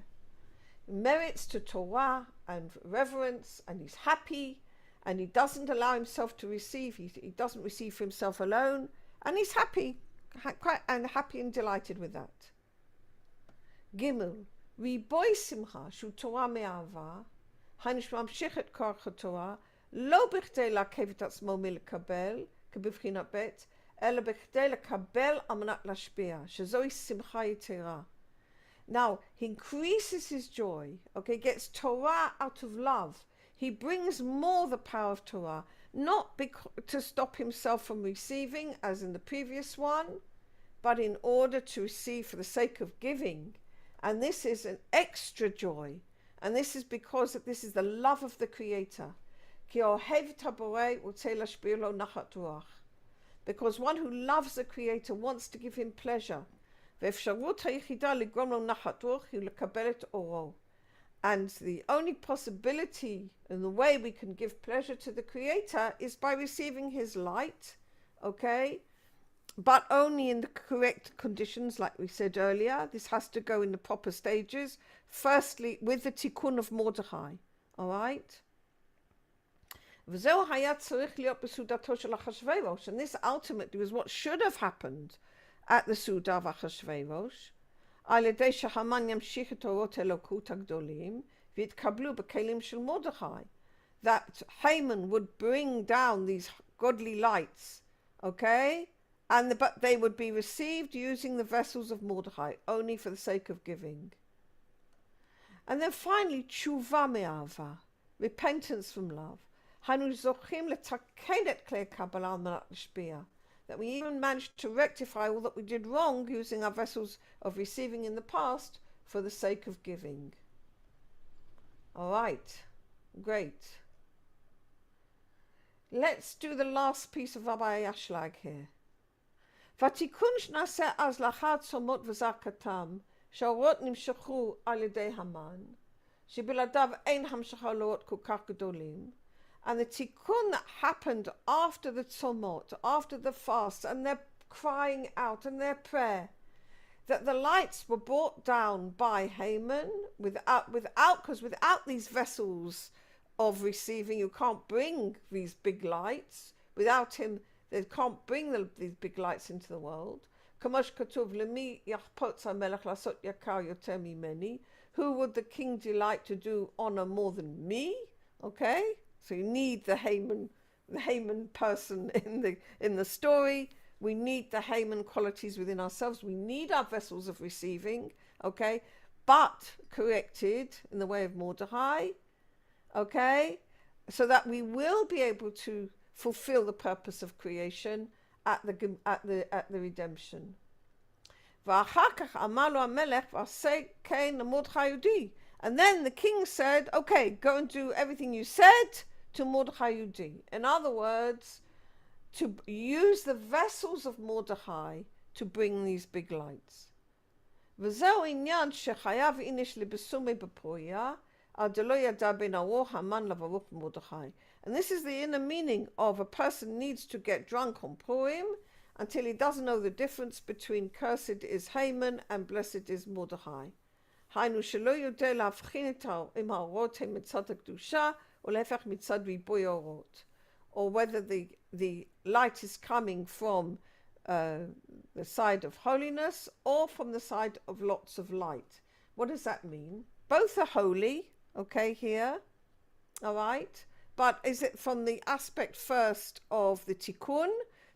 Speaker 1: Merits to Torah and reverence, and he's happy, and he doesn't allow himself to receive. He doesn't receive for himself alone, and he's happy, happy and delighted with that. Gimel, ריבוי שמחה שהוא תורה מאהבה, הנשמע ממשיך את כוח התורה, לא בכדי לעכב את עצמו מלקבל, כבבחינת ב', אלא בכדי לקבל על מנת להשפיע, שזוהי שמחה יתרה. Now, he increases his joy, okay, gets Torah out of love. He brings more the power of Torah, not to stop himself from receiving, as in the previous one, but in order to receive for the sake of giving. And this is an extra joy. And this is because this is the love of the Creator. Because one who loves the Creator wants to give him pleasure. And the only possibility and the way we can give pleasure to the Creator is by receiving his light, okay? But only in the correct conditions, like we said earlier. This has to go in the proper stages. Firstly, with the tikkun of Mordechai, all right? And this ultimately was what should have happened at the Suda of Achashverosh. That Haman would bring down these godly lights, okay? But they would be received using the vessels of Mordechai, only for the sake of giving. And then finally, tshuva me'ava, repentance from love. That we even managed to rectify all that we did wrong using our vessels of receiving in the past for the sake of giving. All right, great. Let's do the last piece of Rabbi Ashlag here. והתיקון שנעשה אז לאחר צומות וזעקתם, שהאורות נמשכו על ידי המן, שבלעדיו אין המשכה לאורות כל כך גדולים, and the tikkun that happened after the tzomot, after the fast, and their crying out and their prayer, that the lights were brought down by Haman because without these vessels of receiving, you can't bring these big lights. Without him, they can't bring these big lights into the world. Who would the king delight to do honor more than me? Okay, so you need the Haman person in the story. We need the Haman qualities within ourselves. We need our vessels of receiving, okay, but corrected in the way of Mordechai, okay, so that we will be able to fulfill the purpose of creation at the redemption. And then the king said, okay, go and do everything you said to Mordechai Yehudi. In other words, to use the vessels of Mordechai to bring these big lights. And this is the inner meaning of a person needs to get drunk on Purim until he doesn't know the difference between cursed is Haman and blessed is Mordechai. Or whether the light is coming from the side of holiness or from the side of lots of light. What does that mean? Both are holy, okay, here, all right? But is it from the aspect first of the tikkun,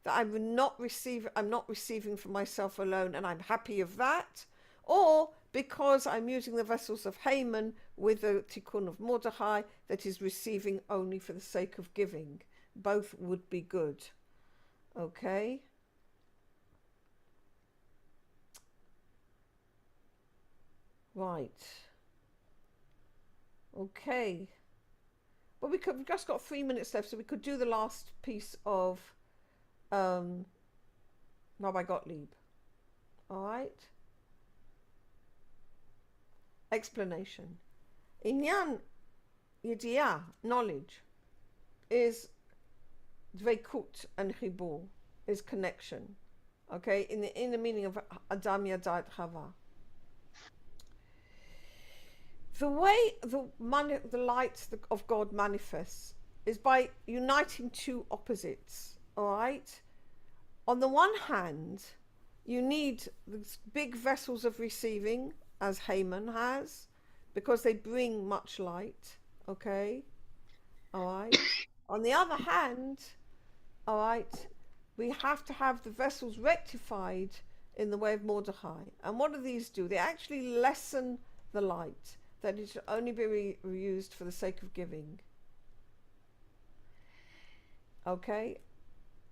Speaker 1: that I'm not receiving for myself alone and I'm happy of that? Or because I'm using the vessels of Haman with the tikkun of Mordechai that is receiving only for the sake of giving? Both would be good. Okay? Right. Okay. But we've just got 3 minutes left, so we could do the last piece of Rabbi Gottlieb. All right. Explanation. Inyan Yedidah, knowledge, is dveikut and chibur, is connection. Okay, in the meaning of Adam Yada et Chava. The way the light of God manifests is by uniting two opposites. All right. On the one hand, you need these big vessels of receiving, as Haman has, because they bring much light. Okay. All right. On the other hand, all right, we have to have the vessels rectified in the way of Mordechai. And what do these do? They actually lessen the light, that it should only be reused for the sake of giving. Okay?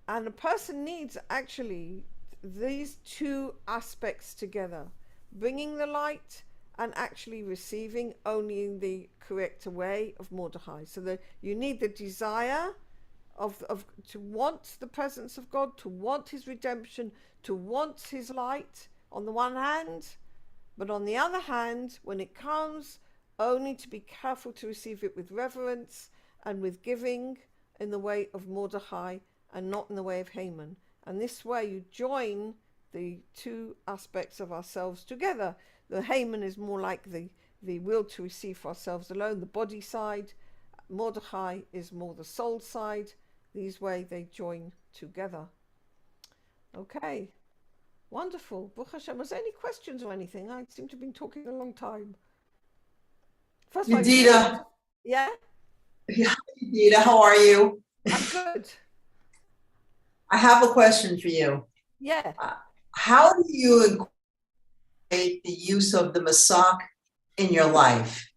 Speaker 1: And a person needs actually these two aspects together, bringing the light and actually receiving only in the correct way of Mordechai. So that you need the desire of to want the presence of God, to want his redemption, to want his light on the one hand, but on the other hand, when it comes, only to be careful to receive it with reverence and with giving in the way of Mordechai and not in the way of Haman. And this way you join the two aspects of ourselves together. The Haman is more like the will to receive for ourselves alone, the body side. Mordechai is more the soul side. These way they join together. Okay, wonderful. Baruch Hashem. Was there any questions or anything? I seem to have been talking a long time. First of all,
Speaker 2: Yedidah.
Speaker 1: Yeah?
Speaker 2: Yeah, Yedidah, how are you?
Speaker 1: I'm good.
Speaker 2: I have a question for you.
Speaker 1: Yeah.
Speaker 2: How do you incorporate the use of the masak in your life?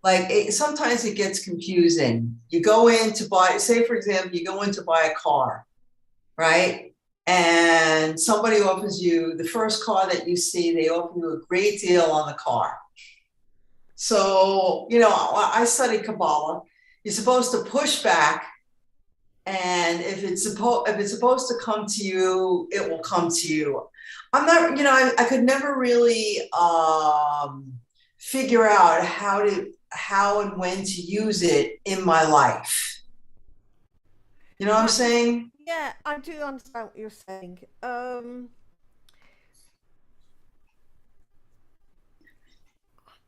Speaker 2: Like sometimes it gets confusing. You go in to buy, say for example, you go in to buy a car, right? And somebody offers you the first car that you see, they offer you a great deal on the car. So, I study Kabbalah. You're supposed to push back, and if it's supposed to come to you, it will come to you. I'm not, I could never really figure out how and when to use it in my life. You know what I'm saying?
Speaker 1: Yeah, I do understand what you're saying.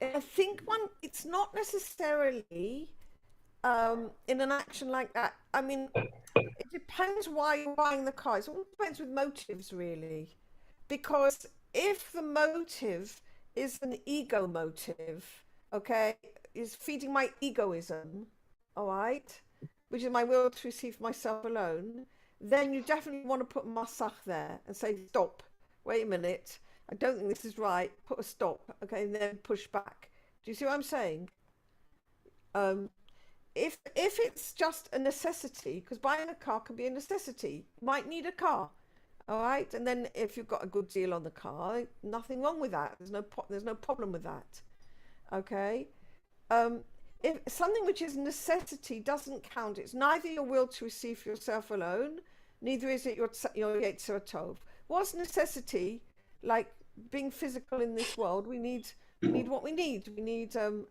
Speaker 1: I think it's not necessarily in an action like that. I mean, it depends why you're buying the car. It all depends with motives, really. Because if the motive is an ego motive, okay, is feeding my egoism, all right, which is my will to receive myself alone, then you definitely want to put masach there and say, stop, wait a minute, I don't think this is right, put a stop, okay, and then push back. Do you see what I'm saying? If it's just a necessity, because buying a car can be a necessity, you might need a car, all right, and then if you've got a good deal on the car, nothing wrong with that. There's no problem with that, okay. If something which is necessity doesn't count, it's neither your will to receive for yourself alone, neither is it your Yetzer Tov. What's necessity? Like being physical in this world, we need what we need. We need the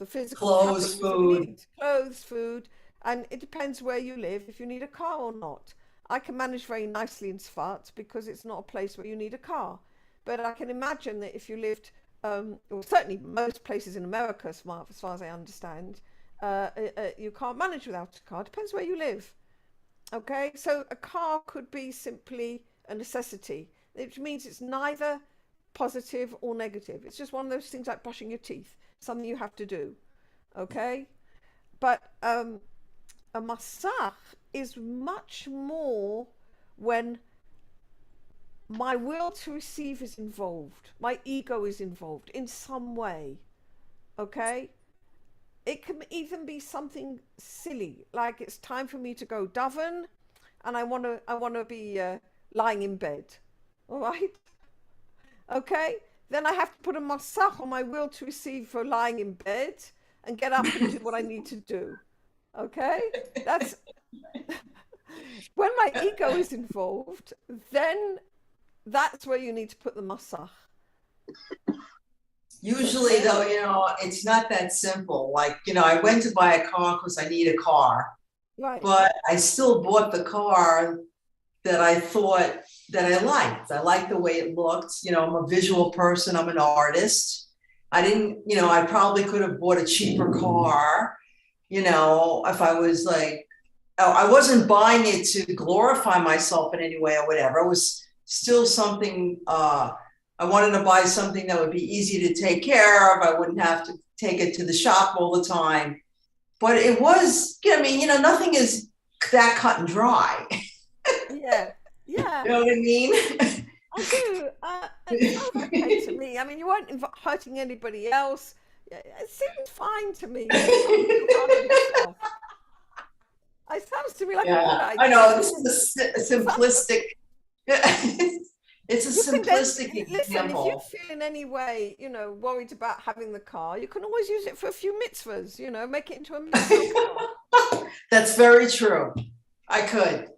Speaker 1: physical
Speaker 2: clothes, food.
Speaker 1: Clothes, food, and it depends where you live if you need a car or not. I can manage very nicely in Sfat because it's not a place where you need a car, but I can imagine that if you lived, or certainly most places in America, as far as I understand, you can't manage without a car. Depends where you live. Okay, so a car could be simply a necessity, which means it's neither positive or negative. It's just one of those things like brushing your teeth, something you have to do. Okay, but a masach is much more when my will to receive is involved, my ego is involved in some way. Okay, it can even be something silly, like it's time for me to go daven, and I want to be lying in bed, all right, Okay, then I have to put a masach on my will to receive for lying in bed and get up and do what I need to do. Okay, that's when my ego is involved, then that's where you need to put the masach.
Speaker 2: Usually, though, it's not that simple. Like, I went to buy a car because I need a car,
Speaker 1: Right.
Speaker 2: but I still bought the car that I thought that I liked. I liked the way it looked. I'm a visual person. I'm an artist. I didn't, I probably could have bought a cheaper car, if I was like, I wasn't buying it to glorify myself in any way or whatever. It was still something, I wanted to buy something that would be easy to take care of. I wouldn't have to take it to the shop all the time. But it was, nothing is that cut and dry.
Speaker 1: Yeah. Yeah.
Speaker 2: You know what I mean?
Speaker 1: I do. It sounds okay to me. I mean, you weren't hurting anybody else. It seems fine to me. It sounds to me like a good idea.
Speaker 2: I know this is a simplistic. It's a simplistic example.
Speaker 1: Listen, if you feel in any way, worried about having the car, you can always use it for a few mitzvahs. Make it into a mitzvah car.
Speaker 2: That's very true. I could.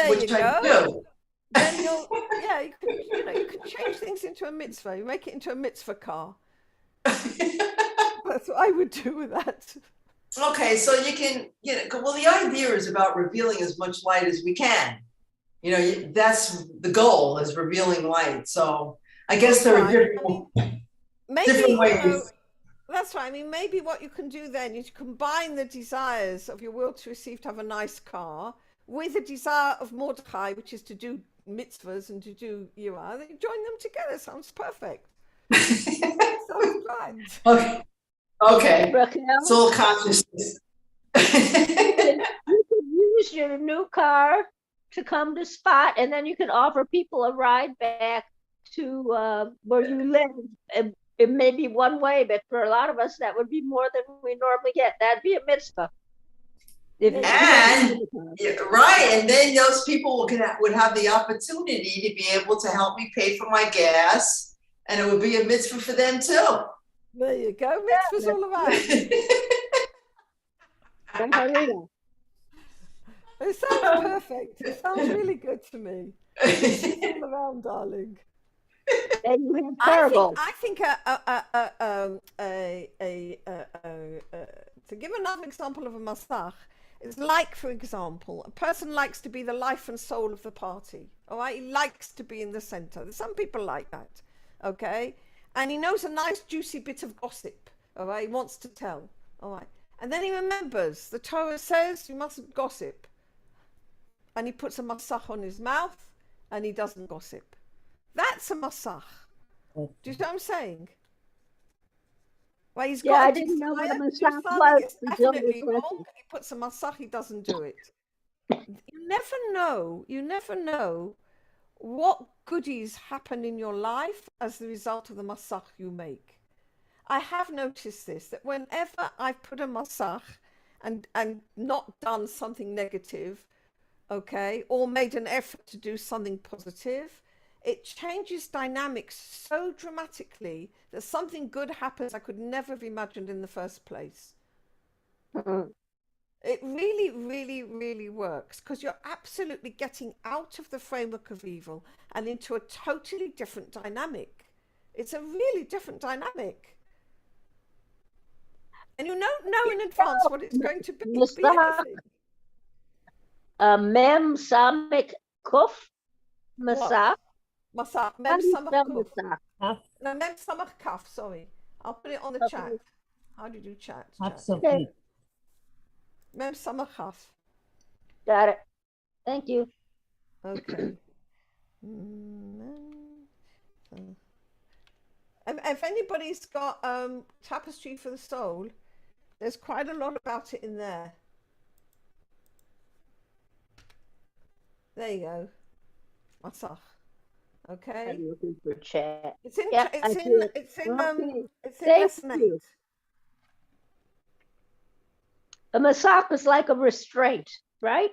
Speaker 2: Which I do.
Speaker 1: Then you can change things into a mitzvah. You make it into a mitzvah car. That's what I would do with that.
Speaker 2: Okay, so you can, well, the idea is about revealing as much light as we can. That's the goal, is revealing light. So I guess there are different ways.
Speaker 1: That's right. I mean, maybe what you can do then is combine the desires of your will to receive to have a nice car with the desire of Mordechai, which is to do mitzvahs and to do yirah. Then you join them together. Sounds perfect. Sounds grand.
Speaker 2: Okay.
Speaker 3: Raquel,
Speaker 2: Soul consciousness.
Speaker 3: you can use your new car to come to Spot, and then you can offer people a ride back to where you live. It may be one way, but for a lot of us, that would be more than we normally get. That'd be a mitzvah.
Speaker 2: And right, and then those people would have the opportunity to be able to help me pay for my gas, and it would be a mitzvah for them too.
Speaker 1: There you go. Mitzvahs all around. It sounds perfect. It sounds really good to me. Mitzvahs all around, darling.
Speaker 3: And you have
Speaker 1: I think to give another example of a masach, it's like, for example, a person likes to be the life and soul of the party. All right, he likes to be in the center. Some people like that. Okay, and he knows a nice juicy bit of gossip. All right, he wants to tell. All right, and then he remembers the Torah says you mustn't gossip, and he puts a masach on his mouth, and he doesn't gossip. That's a masach. Do you know what I'm saying? Well, he's got
Speaker 3: I didn't know what a masach was.
Speaker 1: It's definitely wrong. He puts a masach, he doesn't do it. You never know what goodies happen in your life as the result of the masach you make. I have noticed this, that whenever I've put a masach and not done something negative, okay, or made an effort to do something positive, it changes dynamics so dramatically that something good happens I could never have imagined in the first place.
Speaker 3: Mm-hmm.
Speaker 1: It really, really, really works because you're absolutely getting out of the framework of evil and into a totally different dynamic. It's a really different dynamic. And you don't know in advance what it's going to be.
Speaker 3: Mem Samik Kuf Masach.
Speaker 1: Masach. Mem Samach Kuf. No, Mem Samach Kaf, sorry. I'll put it on the chat. How do you do chat?
Speaker 4: Absolutely.
Speaker 1: Mem Samach Kaf.
Speaker 3: Got it. Thank you.
Speaker 1: Okay. If anybody's got Tapestry for the Soul, there's quite a lot about it in there. There you go. Masach. Okay.
Speaker 3: I'm looking for chat.
Speaker 1: It's in lesson 8.
Speaker 3: A masach is like a restraint, right?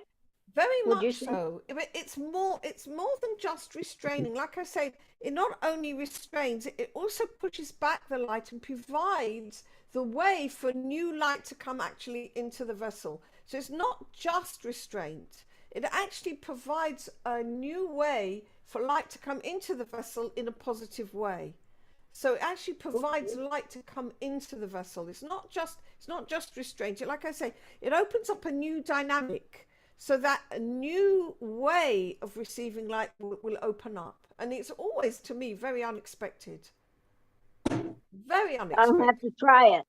Speaker 1: Very
Speaker 3: Would you
Speaker 1: much
Speaker 3: say?
Speaker 1: so. It's more than just restraining. Like I say, it not only restrains, it also pushes back the light and provides the way for new light to come actually into the vessel. So it's not just restraint. It actually provides a new way for light to come into the vessel in a positive way. So it actually provides light to come into the vessel. It's not just restraint. Like I say, it opens up a new dynamic, so that a new way of receiving light will open up. And it's always, to me, very unexpected. Very
Speaker 3: I'll
Speaker 1: unexpected.
Speaker 3: have to try it.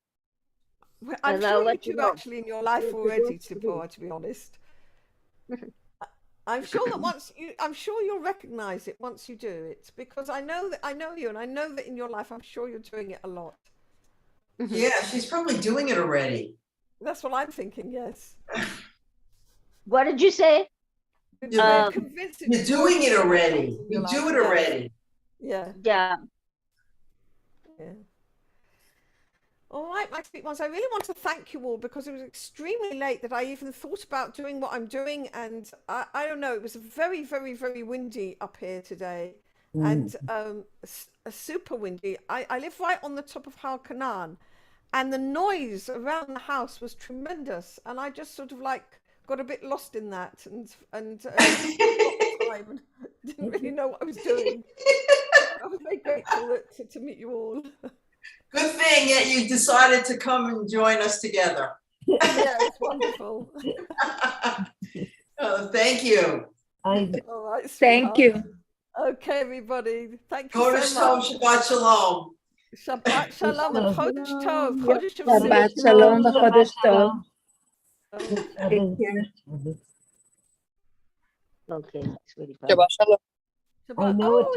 Speaker 1: I'm
Speaker 3: and
Speaker 1: sure
Speaker 3: I'll
Speaker 1: you
Speaker 3: let you
Speaker 1: do
Speaker 3: know.
Speaker 1: actually in your life
Speaker 3: Yes,
Speaker 1: already,
Speaker 3: it is.
Speaker 1: Tzipporah, to be honest. I'm sure that I'm sure you'll recognize it once you do it, because I know you, and I know that in your life, I'm sure you're doing it a lot.
Speaker 2: Yeah, she's probably doing it already.
Speaker 1: That's what I'm thinking. Yes.
Speaker 3: What did you say?
Speaker 1: We're convinced
Speaker 2: You're doing it already.
Speaker 1: in your
Speaker 2: You do
Speaker 1: life.
Speaker 2: it already.
Speaker 1: Yeah.
Speaker 3: Yeah.
Speaker 1: Yeah. All right, my sweet ones, I really want to thank you all, because it was extremely late that I even thought about doing what I'm doing. And I don't know, it was very, very, very windy up here today. And super windy. I live right on the top of Har Kanan, and the noise around the house was tremendous. And I just sort of like got a bit lost in that and time and didn't really know what I was doing. I was very grateful to meet you all.
Speaker 2: Good thing that you decided to come and join us together.
Speaker 1: Yeah, it's wonderful.
Speaker 2: Oh, thank you.
Speaker 1: All right,
Speaker 4: Thank you.
Speaker 1: Okay, everybody. Thank you
Speaker 2: Chodesh
Speaker 1: so
Speaker 2: Tov,
Speaker 1: much.
Speaker 2: Shabbat Shalom.
Speaker 1: Shabbat Shalom and Chodesh Tov. Chodesh of
Speaker 4: Shabbat
Speaker 1: Simcha.
Speaker 4: Shalom v'Chodesh Tov.
Speaker 1: Okay.
Speaker 4: Take care.
Speaker 3: Okay, sweetie pie.
Speaker 4: Shabbat Shalom.
Speaker 1: Shabbat. Oh,